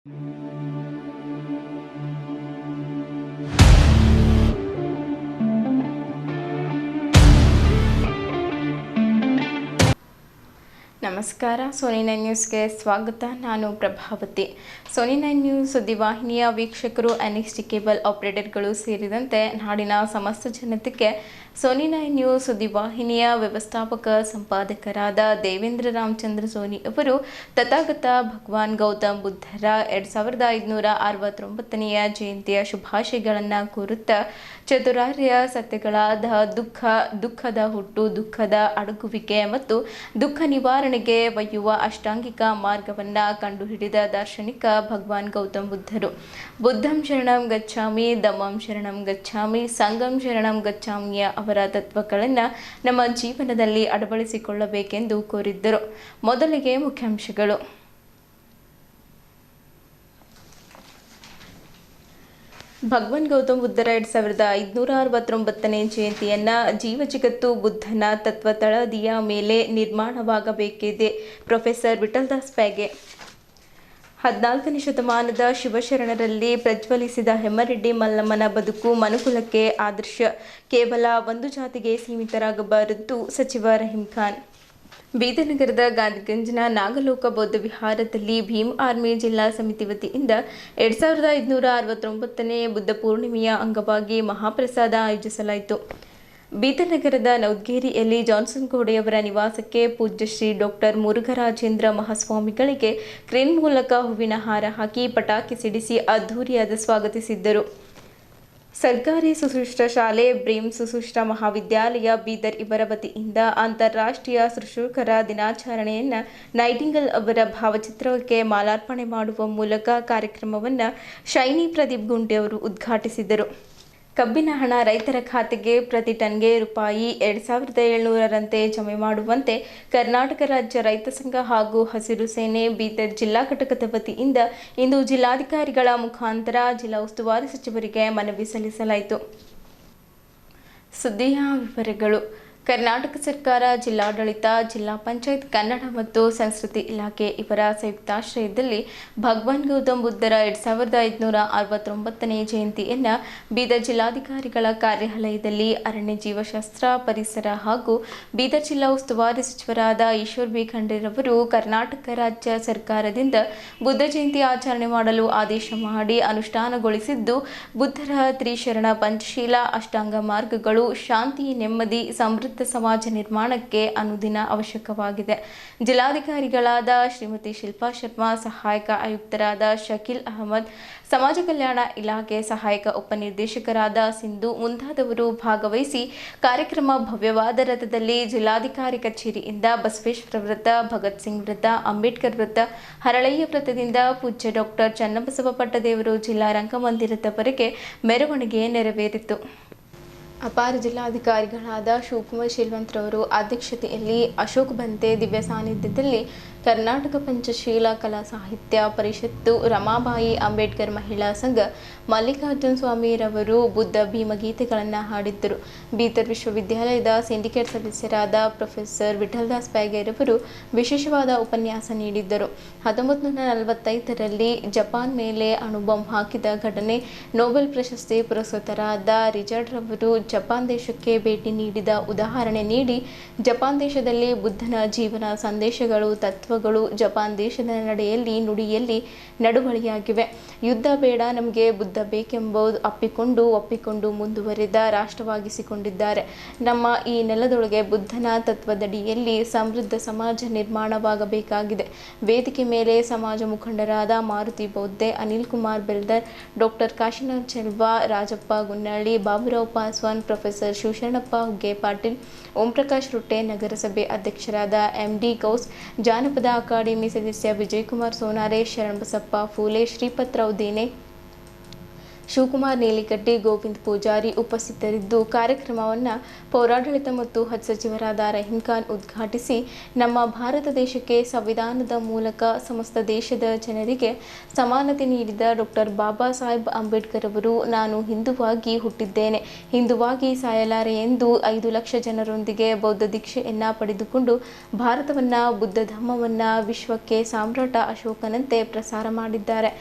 ನಮಸ್ಕಾರ. ಸೋನಿ 9 ನ್ಯೂಸ್ಗೆ ಸ್ವಾಗತ. ನಾನು ಪ್ರಭಾವತಿ. ಸೋನಿ 9 ನ್ಯೂಸ್ ಸುದ್ದಿವಾಹಿನಿಯ ವೀಕ್ಷಕರು, NXT ಕೇಬಲ್ ಆಪರೇಟರ್ಗಳು ಸೇರಿದಂತೆ ನಾಡಿನ ಸಮಸ್ತ ಜನತೆಗೆ ಸೋನಿ 9 ನ್ಯೂಸ್ ಸುದ್ದಿವಾಹಿನಿಯ ವ್ಯವಸ್ಥಾಪಕ ಸಂಪಾದಕರಾದ ದೇವೇಂದ್ರ ರಾಮಚಂದ್ರ ಸೋನಿ ಅವರು ತಥಾಗತ ಭಗವಾನ್ ಗೌತಮ್ ಬುದ್ಧರ 2569ನೆಯ ಜಯಂತಿಯ ಶುಭಾಶಯಗಳನ್ನು ಕೋರುತ್ತಾ ಚತುರಾರ್ಯ ಸತ್ಯಗಳಾದ ದುಃಖದ ಹುಟ್ಟು, ದುಃಖದ ಅಡಗುವಿಕೆ ಮತ್ತು ದುಃಖ ನಿವಾರಣೆಗೆ ಒಯ್ಯುವ ಅಷ್ಟಾಂಗಿಕ ಮಾರ್ಗವನ್ನು ಕಂಡುಹಿಡಿದ ದಾರ್ಶನಿಕ ಭಗವಾನ್ ಗೌತಮ್ ಬುದ್ಧರು. ಬುದ್ಧಂ ಶರಣಂ ಗಚ್ಚಾಮಿ, ಧಮ್ಮಂ ಶರಣಂ ಗಚ್ಚಾಮಿ, ಸಂಘಂ ಶರಣಂ ಗಚ್ಚಾಮಿಯ ಅವರ ತತ್ವಗಳನ್ನು ನಮ್ಮ ಜೀವನದಲ್ಲಿ ಅಳವಡಿಸಿಕೊಳ್ಳಬೇಕೆಂದು ಕೋರಿದ್ದರು. ಮೊದಲಿಗೆ ಮುಖ್ಯಾಂಶಗಳು. ಭಗವಾನ್ ಗೌತಮ್ ಬುದ್ಧರ 2569ನೇ ಜಯಂತಿಯನ್ನು ಜೀವಜಗತ್ತು ಬುದ್ಧನ ತತ್ವ ತಳದಿಯ ಮೇಲೆ ನಿರ್ಮಾಣವಾಗಬೇಕಿದೆ. ಪ್ರೊಫೆಸರ್ ವಿಠಲದಾಸ್ ಪ್ಯಾಗೆ. 14ನೇ ಶತಮಾನದ ಶಿವಶರಣರಲ್ಲಿ ಪ್ರಜ್ವಲಿಸಿದ ಹೆಮ್ಮರೆಡ್ಡಿ ಮಲ್ಲಮ್ಮನ ಬದುಕು ಮನುಕುಲಕ್ಕೆ ಆದರ್ಶ. ಕೇವಲ ಒಂದು ಜಾತಿಗೆ ಸೀಮಿತರಾಗಬಾರದು. ಸಚಿವ ರಹೀಂ ಖಾನ್. ಬೀದರ್ ನಗರದ ಗಾಂಧಿಗಂಜ್ನ ನಾಗಲೋಕ ಬೌದ್ಧ ವಿಹಾರದಲ್ಲಿ ಭೀಮ್ ಆರ್ಮಿ ಜಿಲ್ಲಾ ಸಮಿತಿ ವತಿಯಿಂದ 2569ನೇ ಬುದ್ಧ ಪೂರ್ಣಿಮೆಯ ಅಂಗವಾಗಿ ಮಹಾಪ್ರಸಾದ ಆಯೋಜಿಸಲಾಯಿತು. ಬೀದರ್ ನಗರದ ನೌದ್ಗೇರಿಯಲ್ಲಿ ಜಾನ್ಸನ್ ಗೋಡೆಯವರ ನಿವಾಸಕ್ಕೆ ಪೂಜ್ಯ ಶ್ರೀ ಡಾಕ್ಟರ್ ಮುರುಘರಾಜೇಂದ್ರ ಮಹಾಸ್ವಾಮಿಗಳಿಗೆ ಕ್ರೇನ್ ಮೂಲಕ ಹೂವಿನ ಹಾರ ಹಾಕಿ ಪಟಾಕಿ ಸಿಡಿಸಿ ಅದ್ಧೂರಿಯಾದ ಸ್ವಾಗತಿಸಿದ್ದರು. ಸರ್ಕಾರಿ ಸುಶ್ರುಷ್ಟ ಶಾಲೆ, ಬ್ರೇಮ್ ಸುಶ್ರುಷ್ಟ ಮಹಾವಿದ್ಯಾಲಯ ಬೀದರ್ ಇವರ ವತಿಯಿಂದ ಅಂತಾರಾಷ್ಟ್ರೀಯ ಸುಶ್ರೂಷಕರ ದಿನಾಚರಣೆಯನ್ನು ನೈಟಿಂಗಲ್ ಅವರ ಭಾವಚಿತ್ರಕ್ಕೆ ಮಾಲಾರ್ಪಣೆ ಮಾಡುವ ಮೂಲಕ ಕಾರ್ಯಕ್ರಮವನ್ನು ಶೈನಿ ಪ್ರದೀಪ್ ಗುಂಡೆ ಅವರು ಉದ್ಘಾಟಿಸಿದರು. ಕಬ್ಬಿನ ಹಣ ರೈತರ ಖಾತೆಗೆ ಪ್ರತಿ ಟನ್ಗೆ ರೂಪಾಯಿ 2700ರಂತೆ ಜಮೆ ಮಾಡುವಂತೆ ಕರ್ನಾಟಕ ರಾಜ್ಯ ರೈತ ಸಂಘ ಹಾಗೂ ಹಸಿರು ಸೇನೆ ಬೀದರ್ ಜಿಲ್ಲಾ ಘಟಕದ ವತಿಯಿಂದ ಇಂದು ಜಿಲ್ಲಾಧಿಕಾರಿಗಳ ಮುಖಾಂತರ ಜಿಲ್ಲಾ ಉಸ್ತುವಾರಿ ಸಚಿವರಿಗೆ ಮನವಿ ಸಲ್ಲಿಸಲಾಯಿತು. ಸುದ್ದಿಯ ವಿವರಗಳು. ಕರ್ನಾಟಕ ಸರ್ಕಾರ, ಜಿಲ್ಲಾಡಳಿತ, ಜಿಲ್ಲಾ ಪಂಚಾಯತ್, ಕನ್ನಡ ಮತ್ತು ಸಂಸ್ಕೃತಿ ಇಲಾಖೆ ಇವರ ಸಂಯುಕ್ತಾಶ್ರಯದಲ್ಲಿ ಭಗವಾನ್ ಗೌತಮ್ ಬುದ್ಧರ 2569ನೇ ಜಯಂತಿಯನ್ನು ಬೀದರ್ ಜಿಲ್ಲಾಧಿಕಾರಿಗಳ ಕಾರ್ಯಾಲಯದಲ್ಲಿ ಅರಣ್ಯ ಜೀವಶಾಸ್ತ್ರ, ಪರಿಸರ ಹಾಗೂ ಬೀದರ್ ಜಿಲ್ಲಾ ಉಸ್ತುವಾರಿ ಸಚಿವರಾದ ಈಶ್ವರ್ ಬಿ ಖಂಡ್ರೆರವರು ಕರ್ನಾಟಕ ರಾಜ್ಯ ಸರ್ಕಾರದಿಂದ ಬುದ್ಧ ಜಯಂತಿ ಆಚರಣೆ ಮಾಡಲು ಆದೇಶ ಮಾಡಿ ಅನುಷ್ಠಾನಗೊಳಿಸಿದ್ದು, ಬುದ್ಧರ ತ್ರಿಶರಣ ಪಂಚಶೀಲ ಅಷ್ಟಾಂಗ ಮಾರ್ಗಗಳು ಶಾಂತಿ, ನೆಮ್ಮದಿ, ಸಮೃದ್ಧ ಸಮಾಜ ನಿರ್ಮಾಣಕ್ಕೆ ಅನುದಿನ ಅವಶ್ಯಕವಾಗಿದೆ. ಜಿಲ್ಲಾಧಿಕಾರಿಗಳಾದ ಶ್ರೀಮತಿ ಶಿಲ್ಪಾ ಶರ್ಮಾ, ಸಹಾಯಕ ಆಯುಕ್ತರಾದ ಶಕೀಲ್ ಅಹಮದ್, ಸಮಾಜ ಕಲ್ಯಾಣ ಇಲಾಖೆ ಸಹಾಯಕ ಉಪನಿರ್ದೇಶಕರಾದ ಸಿಂಧು ಮುಂತಾದವರು ಭಾಗವಹಿಸಿ ಕಾರ್ಯಕ್ರಮ ಭವ್ಯವಾದ ರಥದಲ್ಲಿ ಜಿಲ್ಲಾಧಿಕಾರಿ ಕಚೇರಿಯಿಂದ ಬಸವೇಶ್ವರ ವೃತ್ತ, ಭಗತ್ ಸಿಂಗ್ ವೃತ್ತ, ಅಂಬೇಡ್ಕರ್ ವೃತ್ತ, ಹರಳಯ್ಯ ವೃತ್ತದಿಂದ ಪೂಜ್ಯ ಡಾಕ್ಟರ್ ಚನ್ನಬಸವ ಪಟ್ಟದೇವರು ಜಿಲ್ಲಾ ರಂಗಮಂದಿರದವರೆಗೆ ಮೆರವಣಿಗೆ ನೆರವೇರಿತು. ಅಪಾರ ಜಿಲ್ಲಾಧಿಕಾರಿಗಳಾದ ಶಿವಕುಮಾರ್ ಶೀಲವಂತರವರು ಅಧ್ಯಕ್ಷತೆಯಲ್ಲಿ, ಅಶೋಕ್ ಬಂತೆ ದಿವ್ಯ ಸಾನ್ನಿಧ್ಯದಲ್ಲಿ ಕರ್ನಾಟಕ ಪಂಚಶೀಲ ಕಲಾ ಸಾಹಿತ್ಯ ಪರಿಷತ್ತು, ರಮಾಬಾಯಿ ಅಂಬೇಡ್ಕರ್ ಮಹಿಳಾ ಸಂಘ, ಮಲ್ಲಿಕಾರ್ಜುನ ಸ್ವಾಮಿರವರು ಬುದ್ಧ ಭೀಮಗೀತೆಗಳನ್ನು ಹಾಡಿದ್ದರು. ಬೀದರ್ ವಿಶ್ವವಿದ್ಯಾಲಯದ ಸಿಂಡಿಕೇಟ್ ಸದಸ್ಯರಾದ ಪ್ರೊಫೆಸರ್ ವಿಠಲದಾಸ್ ಪ್ಯಾಗೆರವರು ವಿಶೇಷವಾದ ಉಪನ್ಯಾಸ ನೀಡಿದ್ದರು. 1945ರಲ್ಲಿ ಜಪಾನ್ ಮೇಲೆ ಅಣುಬಾಂಬ್ ಹಾಕಿದ ಘಟನೆ, ನೊಬೆಲ್ ಪ್ರಶಸ್ತಿ ಪುರಸ್ಕೃತರಾದ ರಿಚರ್ಡ್ ರವರು ಜಪಾನ್ ದೇಶಕ್ಕೆ ಭೇಟಿ ನೀಡಿದ ಉದಾಹರಣೆ ನೀಡಿ, ಜಪಾನ್ ದೇಶದಲ್ಲಿ ಬುದ್ಧನ ಜೀವನ ಸಂದೇಶಗಳು, ತತ್ವಗಳು ಜಪಾನ್ ದೇಶದ ನಡೆಯಲ್ಲಿ, ನುಡಿಯಲ್ಲಿ ನಡುವಳಿಯಾಗಿವೆ. ಯುದ್ಧ ಬೇಡ, ನಮಗೆ ಬುದ್ಧ ಬೇಕೆಂಬುದು ಒಪ್ಪಿಕೊಂಡು ಮುಂದುವರಿದ ರಾಷ್ಟ್ರವಾಗಿಸಿಕೊಂಡಿದ್ದಾರೆ. ನಮ್ಮ ಈ ನೆಲದೊಳಗೆ ಬುದ್ಧನ ತತ್ವದಡಿಯಲ್ಲಿ ಸಮೃದ್ಧ ಸಮಾಜ ನಿರ್ಮಾಣವಾಗಬೇಕಾಗಿದೆ. ವೇದಿಕೆ ಮೇಲೆ ಸಮಾಜ ಮುಖಂಡರಾದ ಮಾರುತಿ ಬೌದ್ಧೆ, ಅನಿಲ್ ಕುಮಾರ್ ಬೆಲ್ದರ್, ಡಾಕ್ಟರ್ ಕಾಶಿನಾಥ್ ಚೆಲ್ವಾ, ರಾಜಪ್ಪ ಗುನ್ನಳ್ಳಿ, ಬಾಬುರಾವ್ ಪಾಸ್ವಾನ್, ಪ್ರೊಫೆಸರ್ ಶಿವಶರಣಪ್ಪ ಹುಗ್ಗೆ ಪಾಟೀಲ್, ಓಂಪ್ರಕಾಶ್ ರೊಟ್ಟೆ, ನಗರಸಭೆ ಅಧ್ಯಕ್ಷರಾದ MD ಗೌಸ್, ಜಾನಪದ ಅಕಾಡೆಮಿ ಸದಸ್ಯ ವಿಜಯಕುಮಾರ್ ಸೋನಾರೆ, ಶರಣಬಸಪ್ಪ ಫೂಲೆ, ಶ್ರೀಪತ್ರರಾವ್ ದೇನೆ, ಶಿವಕುಮಾರ್ ನೇಲಿಕಟ್ಟಿ, ಗೋವಿಂದ್ ಪೂಜಾರಿ ಉಪಸ್ಥಿತರಿದ್ದು ಕಾರ್ಯಕ್ರಮವನ್ನು ಪೌರಾಡಳಿತ ಮತ್ತು ಹಜ್ ಸಚಿವರಾದ ರಹೀಂ ಖಾನ್ ಉದ್ಘಾಟಿಸಿ, ನಮ್ಮ ಭಾರತ ದೇಶಕ್ಕೆ ಸಂವಿಧಾನದ ಮೂಲಕ ಸಮಸ್ತ ದೇಶದ ಜನರಿಗೆ ಸಮಾನತೆ ನೀಡಿದ ಡಾಕ್ಟರ್ ಬಾಬಾ ಸಾಹೇಬ್ ಅಂಬೇಡ್ಕರ್ ಅವರು, ನಾನು ಹಿಂದುವಾಗಿ ಹುಟ್ಟಿದ್ದೇನೆ, ಹಿಂದುವಾಗಿ ಸಾಯಲಾರೆ ಎಂದು 5 ಲಕ್ಷ ಜನರೊಂದಿಗೆ ಬೌದ್ಧ ದೀಕ್ಷೆಯನ್ನ ಪಡೆದುಕೊಂಡು ಭಾರತವನ್ನ, ಬುದ್ಧ ಧರ್ಮವನ್ನ ವಿಶ್ವಕ್ಕೆ ಸಾಮ್ರಾಟ ಅಶೋಕನಂತೆ ಪ್ರಸಾರ ಮಾಡಿದ್ದಾರೆ.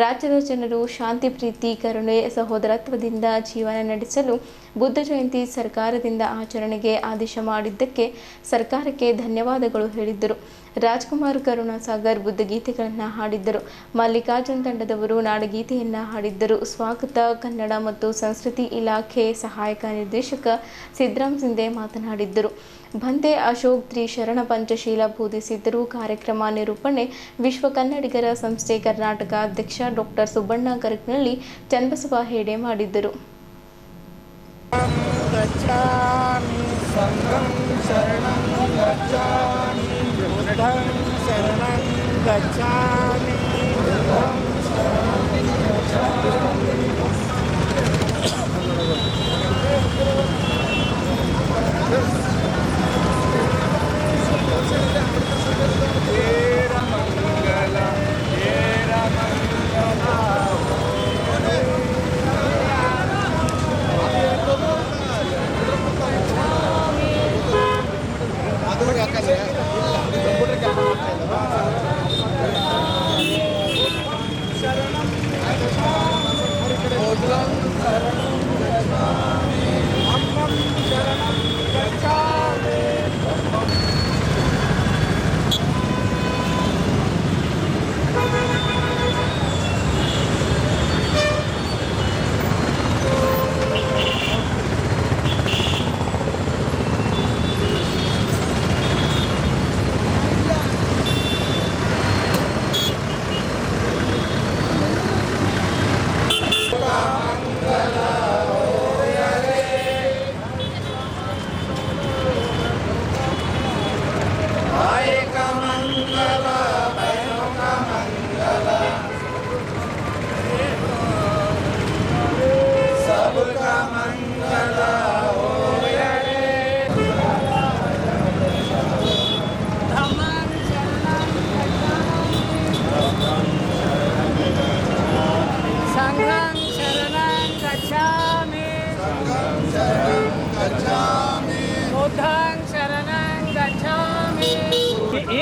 ರಾಜ್ಯದ ಜನರು ಶಾಂತಿ, ಪ್ರೀತಿ, ಕರುಣೆ, ಸಹೋದರತ್ವದಿಂದ ಜೀವನ ನಡೆಸಲು ಬುದ್ಧ ಜಯಂತಿ ಸರ್ಕಾರದಿಂದ ಆಚರಣೆಗೆ ಆದೇಶ ಮಾಡಿದ್ದಕ್ಕೆ ಸರ್ಕಾರಕ್ಕೆ ಧನ್ಯವಾದಗಳು ಹೇಳಿದ್ದರು. ರಾಜ್ಕುಮಾರ್ ಕರುಣಾಸಾಗರ್ ಬುದ್ಧಗೀತೆಗಳನ್ನು ಹಾಡಿದ್ದರು. ಮಲ್ಲಿಕಾರ್ಜುನ್ ತಂಡದವರು ನಾಡಗೀತೆಯನ್ನು ಹಾಡಿದ್ದರು. ಸ್ವಾಗತ ಕನ್ನಡ ಮತ್ತು ಸಂಸ್ಕೃತಿ ಇಲಾಖೆ ಸಹಾಯಕ ನಿರ್ದೇಶಕ ಸಿದ್ದರಾಮ್ ಸಿಂಧೆ ಮಾತನಾಡಿದ್ದರು. ಬಂದೆ ಅಶೋಕ್ ತ್ರಿಶರಣ ಪಂಚಶೀಲ ಬೋಧಿಸಿದ್ದರು. ಕಾರ್ಯಕ್ರಮ ನಿರೂಪಣೆ ವಿಶ್ವ ಕನ್ನಡಿಗರ ಸಂಸ್ಥೆ ಕರ್ನಾಟಕ ಅಧ್ಯಕ್ಷ ಡಾಕ್ಟರ್ ಸುಬ್ಬಣ್ಣ ಗರಗ್ನಳ್ಳಿ, ಚನ್ನಬಸವ ಹೇಡೆ ಮಾಡಿದ್ದರು.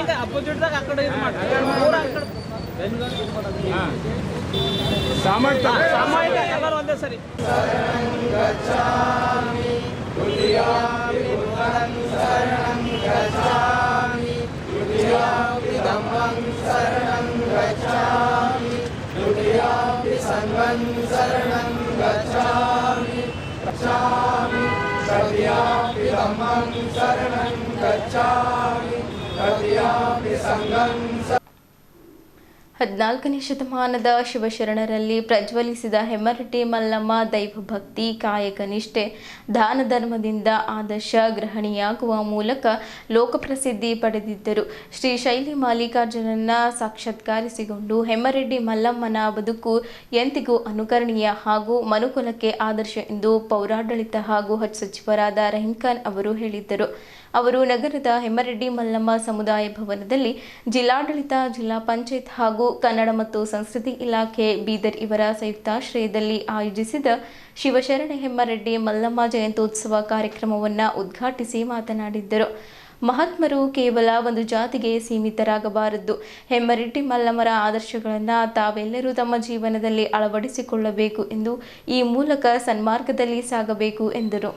ಈಗ ಅಪೋಸಿಟ್ದಾಗ ಆ ಕಡೆ ಇದು ಮಾಡ್ತಾರೆ ಸಾಮಾಜಿಕ ಎಲ್ಲರೂ ಒಂದೇ ಸರಿ. ಹದಿನಾಲ್ಕನೇ ಶತಮಾನದ ಶಿವಶರಣರಲ್ಲಿ ಪ್ರಜ್ವಲಿಸಿದ ಹೆಮ್ಮರಡ್ಡಿ ಮಲ್ಲಮ್ಮ ದೈವಭಕ್ತಿ, ಕಾಯಕ ನಿಷ್ಠೆ, ದಾನ ಧರ್ಮದಿಂದ ಆದರ್ಶ ಗ್ರಹಣಿಯಾಗುವ ಮೂಲಕ ಲೋಕಪ್ರಸಿದ್ಧಿ ಪಡೆದಿದ್ದರು. ಶ್ರೀ ಶೈಲಿ ಮಲ್ಲಿಕಾರ್ಜುನನ್ನ ಸಾಕ್ಷಾತ್ಕರಿಸಿಕೊಂಡು ಹೆಮ್ಮರಡ್ಡಿ ಮಲ್ಲಮ್ಮನ ಬದುಕು ಎಂದಿಗೂ ಅನುಕರಣೀಯ ಹಾಗೂ ಮನುಕುಲಕ್ಕೆ ಆದರ್ಶ ಎಂದು ಪೌರಾಡಳಿತ ಹಾಗೂ ಹಜ್ ಸಚಿವರಾದ ರಹೀಂ ಖಾನ್ ಅವರು ಹೇಳಿದ್ದರು. ಅವರು ನಗರದ ಹೆಮ್ಮರಡ್ಡಿ ಮಲ್ಲಮ್ಮ ಸಮುದಾಯ ಭವನದಲ್ಲಿ ಜಿಲ್ಲಾಡಳಿತ, ಜಿಲ್ಲಾ ಪಂಚಾಯತ್ ಹಾಗೂ ಕನ್ನಡ ಮತ್ತು ಸಂಸ್ಕೃತಿ ಇಲಾಖೆ ಬೀದರ್ ಇವರ ಸಂಯುಕ್ತಾಶ್ರಯದಲ್ಲಿ ಆಯೋಜಿಸಿದ ಶಿವಶರಣ ಹೆಮ್ಮರಡ್ಡಿ ಮಲ್ಲಮ್ಮ ಜಯಂತ್ಯೋತ್ಸವ ಕಾರ್ಯಕ್ರಮವನ್ನು ಉದ್ಘಾಟಿಸಿ ಮಾತನಾಡಿದ್ದರು. ಮಹಾತ್ಮರು ಕೇವಲ ಒಂದು ಜಾತಿಗೆ ಸೀಮಿತರಾಗಬಾರದು. ಹೆಮ್ಮರಡ್ಡಿ ಮಲ್ಲಮ್ಮರ ಆದರ್ಶಗಳನ್ನು ತಾವೆಲ್ಲರೂ ತಮ್ಮ ಜೀವನದಲ್ಲಿ ಅಳವಡಿಸಿಕೊಳ್ಳಬೇಕು ಎಂದು ಈ ಮೂಲಕ ಸನ್ಮಾರ್ಗದಲ್ಲಿ ಸಾಗಬೇಕು ಎಂದರು.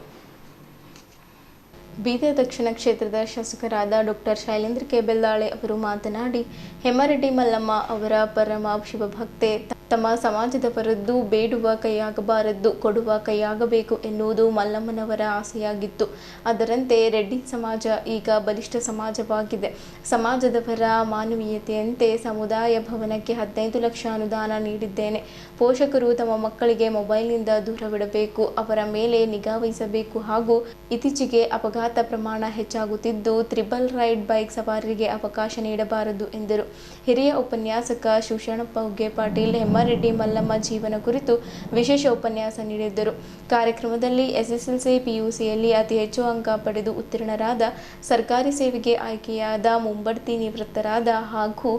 ಬೀದರ್ ದಕ್ಷಿಣ ಕ್ಷೇತ್ರದ ಶಾಸಕರಾದ ಡಾಕ್ಟರ್ ಶೈಲೇಂದ್ರ ಕೆ ಬೆಲ್ಲಾಳೆ ಅವರು ಮಾತನಾಡಿ, ಹೆಮ್ಮರಡ್ಡಿ ಮಲ್ಲಮ್ಮ ಅವರ ಪರಮ ಶಿವಭಕ್ತೆ, ತಮ್ಮ ಸಮಾಜದ ಪರದ್ದು ಬೇಡುವ ಕೈಯಾಗಬಾರದು, ಕೊಡುವ ಕೈಯಾಗಬೇಕು ಎನ್ನುವುದು ಮಲ್ಲಮ್ಮನವರ ಆಸೆಯಾಗಿತ್ತು. ಅದರಂತೆ ರೆಡ್ಡಿ ಸಮಾಜ ಈಗ ಬಲಿಷ್ಠ ಸಮಾಜವಾಗಿದೆ. ಸಮಾಜದವರ ಮಾನವೀಯತೆಯಂತೆ ಸಮುದಾಯ ಭವನಕ್ಕೆ 15 ಲಕ್ಷ ಅನುದಾನ ನೀಡಿದ್ದೇನೆ. ಪೋಷಕರು ತಮ್ಮ ಮಕ್ಕಳಿಗೆ ಮೊಬೈಲ್ನಿಂದ ದೂರವಿಡಬೇಕು, ಅವರ ಮೇಲೆ ನಿಗಾ ವಹಿಸಬೇಕು ಹಾಗೂ ಇತ್ತೀಚೆಗೆ ಅಪಘಾತ ಪ್ರಮಾಣ ಹೆಚ್ಚಾಗುತ್ತಿದ್ದು ತ್ರಿಬಲ್ ರೈಡ್ ಬೈಕ್ ಸವಾರರಿಗೆ ಅವಕಾಶ ನೀಡಬಾರದು ಎಂದರು. ಹಿರಿಯ ಉಪನ್ಯಾಸಕ ಶಿವಶರಣಪ್ಪ ಹುಗ್ಗೆ ಪಾಟೀಲ್, ಹೆಮ್ಮಾರೆಡ್ಡಿ ಮಲ್ಲಮ್ಮ ಜೀವನ ಕುರಿತು ವಿಶೇಷ ಉಪನ್ಯಾಸ ನೀಡಿದ್ದರು. ಕಾರ್ಯಕ್ರಮದಲ್ಲಿ ಎಸ್ಎಸ್ಎಲ್ಸಿ ಪಿಯುಸಿಯಲ್ಲಿ ಅತಿ ಹೆಚ್ಚು ಅಂಕ ಪಡೆದು ಉತ್ತೀರ್ಣರಾದ, ಸರ್ಕಾರಿ ಸೇವೆಗೆ ಆಯ್ಕೆಯಾದ, ಮುಂಬಡ್ತಿ ನಿವೃತ್ತರಾದ ಹಾಗೂ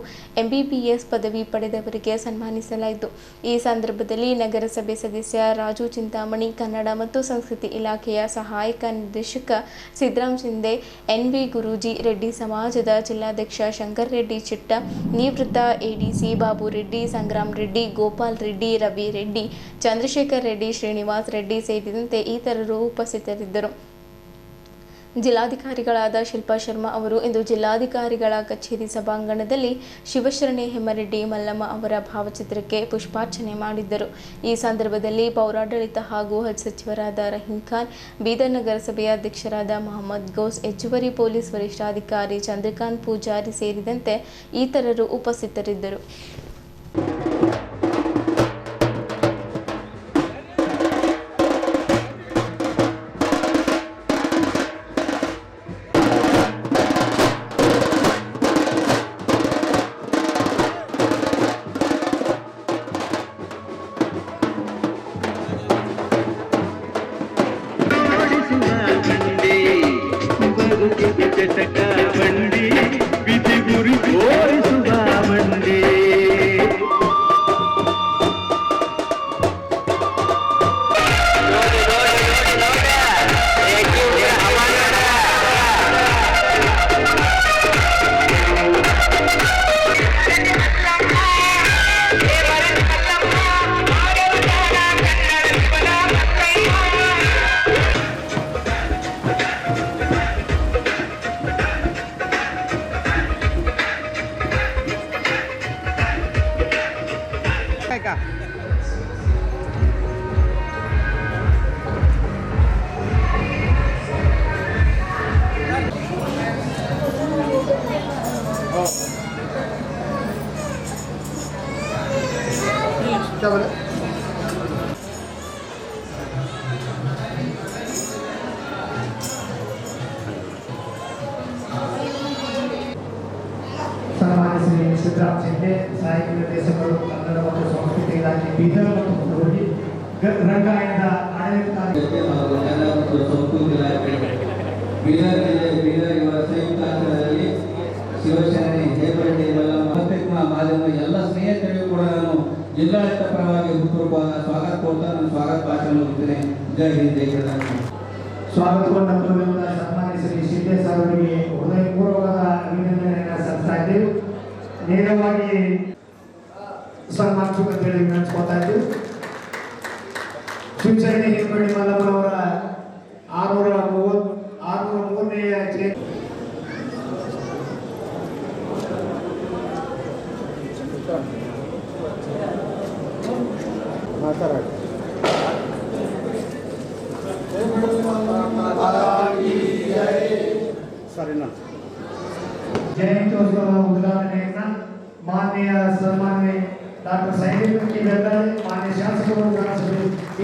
ಎಂಬಿಬಿಎಸ್ ಪದವಿ ಪಡೆದವರಿಗೆ ಸನ್ಮಾನಿಸಲಾಯಿತು. ಈ ಸಂದರ್ಭದಲ್ಲಿ ನಗರಸಭೆ ಸದಸ್ಯ ರಾಜು ಚಿಂತಾಮಣಿ, ಕನ್ನಡ ಮತ್ತು ಸಂಸ್ಕೃತಿ ಇಲಾಖೆಯ ಸಹಾಯಕ ನಿರ್ದೇಶಕ ಸಿದ್ದರಾಮ್ ಶಿಂದೆ, ಎನ್ಬಿ ಗುರೂಜಿ, ರೆಡ್ಡಿ ಸಮಾಜದ ಜಿಲ್ಲಾಧ್ಯಕ್ಷ ಶಂಕರ್ ರೆಡ್ಡಿ ಚಿಟ್ಟ, ನಿವೃತ್ತ ಎಡಿಸಿ ಬಾಬು ರೆಡ್ಡಿ, ಸಂಗ್ರಾಮ್ ರೆಡ್ಡಿ, ಗೋಪಾಲ್ ರೆಡ್ಡಿ, ರವಿ ರೆಡ್ಡಿ, ಚಂದ್ರಶೇಖರ್ ರೆಡ್ಡಿ, ಶ್ರೀನಿವಾಸ್ ರೆಡ್ಡಿ ಸೇರಿದಂತೆ ಇತರರು ಉಪಸ್ಥಿತರಿದ್ದರು. ಜಿಲ್ಲಾಧಿಕಾರಿಗಳಾದ ಶಿಲ್ಪಾ ಶರ್ಮಾ ಅವರು ಇಂದು ಜಿಲ್ಲಾಧಿಕಾರಿಗಳ ಕಚೇರಿ ಸಭಾಂಗಣದಲ್ಲಿ ಶಿವಶರಣೆ ಹೆಮ್ಮರೆಡ್ಡಿ ಮಲ್ಲಮ್ಮ ಅವರ ಭಾವಚಿತ್ರಕ್ಕೆ ಪುಷ್ಪಾರ್ಚನೆ ಮಾಡಿದ್ದರು. ಈ ಸಂದರ್ಭದಲ್ಲಿ ಪೌರಾಡಳಿತ ಹಾಗೂ ಹಜ್ ಸಚಿವರಾದ ರಹೀಂ ಖಾನ್, ಬೀದರ್ ನಗರಸಭೆಯ ಅಧ್ಯಕ್ಷರಾದ ಮೊಹಮ್ಮದ್ ಗೌಸ್, ಹೆಚ್ಚುವರಿ ಪೊಲೀಸ್ ವರಿಷ್ಠಾಧಿಕಾರಿ ಚಂದ್ರಕಾಂತ್ ಪೂಜಾರಿ ಸೇರಿದಂತೆ ಇತರರು ಉಪಸ್ಥಿತರಿದ್ದರು. ಸನ್ಮಾನ್ಯ ಶ್ರೀ ಸಿದ್ದರಾಮ್ ಶಿಂದೆ, ಸಹಾಯಕ ನಿರ್ದೇಶಕರು, ಕನ್ನಡ ಮತ್ತು ಸಂಸ್ಕೃತಿ ಇಲಾಖೆ ಬೀದರ್ ಮತ್ತು ಹುಬ್ಬಳ್ಳಿ, ರಂಗಾಯಣದ ಆಡಳಿತಾಧಿಕಾರಿ ಹಾಗೂ ಕನ್ನಡ ಮತ್ತು ಸಂಸ್ಕೃತಿ ಇಲಾಖೆ ಬೀದರ್ ಜಿಲ್ಲೆ ಬೀದರ್ ಇವರ ಸಂಯುಕ್ತಾಶ್ರಯದಲ್ಲಿ ಶಿವಶರಣೆ ಹೆಮ್ಮರೆಡ್ಡಿ ಮಲ್ಲಮ್ಮ ಮಾಧ್ಯಮ ಎಲ್ಲ ಸ್ನೇಹಿತರಿಗೂ ಕೂಡ ನಾನು ಜಿಲ್ಲಾಡಳಿತ ಪರವಾಗಿ ಹೃತ್ಪೂರ್ವಕ ಸ್ವಾಗತ ಕೊಡ್ತಾ ನಾನು ಸ್ವಾಗತ ಭಾಷಣ ಮುಗಿಸ್ತೇನೆ. ಜೈ ಹಿಂದ್, ಜೈ ಕರ್ನಾಟಕ. ಸ್ವಾಗತವನ್ನು ಕೋರುವುದ ಸನ್ಮಾನ್ಯ ಶ್ರೀ ಶಿಂದೆ ಸರ್ ಅವರಿಗೆ ಹೃದಯಪೂರ್ವಕವಾದ ಅಭಿನಂದನೆಯನ್ನು ಸಲ್ಲಿಸ್ತಾ ಇದ್ದೇವೆ. ನೇರವಾಗಿ ಸನ್ಮಾನಿಸಬೇಕಂತೇಳಿ ವಿನಂತಿಸ್ಕೊತಾ ಇದ್ದೀವಿ. ಶಿವಶರಣೆ ಹೆಮ್ಮರೆಡ್ಡಿ ಮಲ್ಲಮ್ಮನವರ 603ನೇ ಜಯಂತಿ ಜಯಂತ್ಯೋತ್ಸವ ಉದ್ಘಾಟನೆಯನ್ನ ಮಾನ್ಯ ಸನ್ಮಾನ್ಯ ಡಾಕ್ಟರ್ ಸೈನಿಕ ಮಾನ್ಯ ಶಾಸಕರು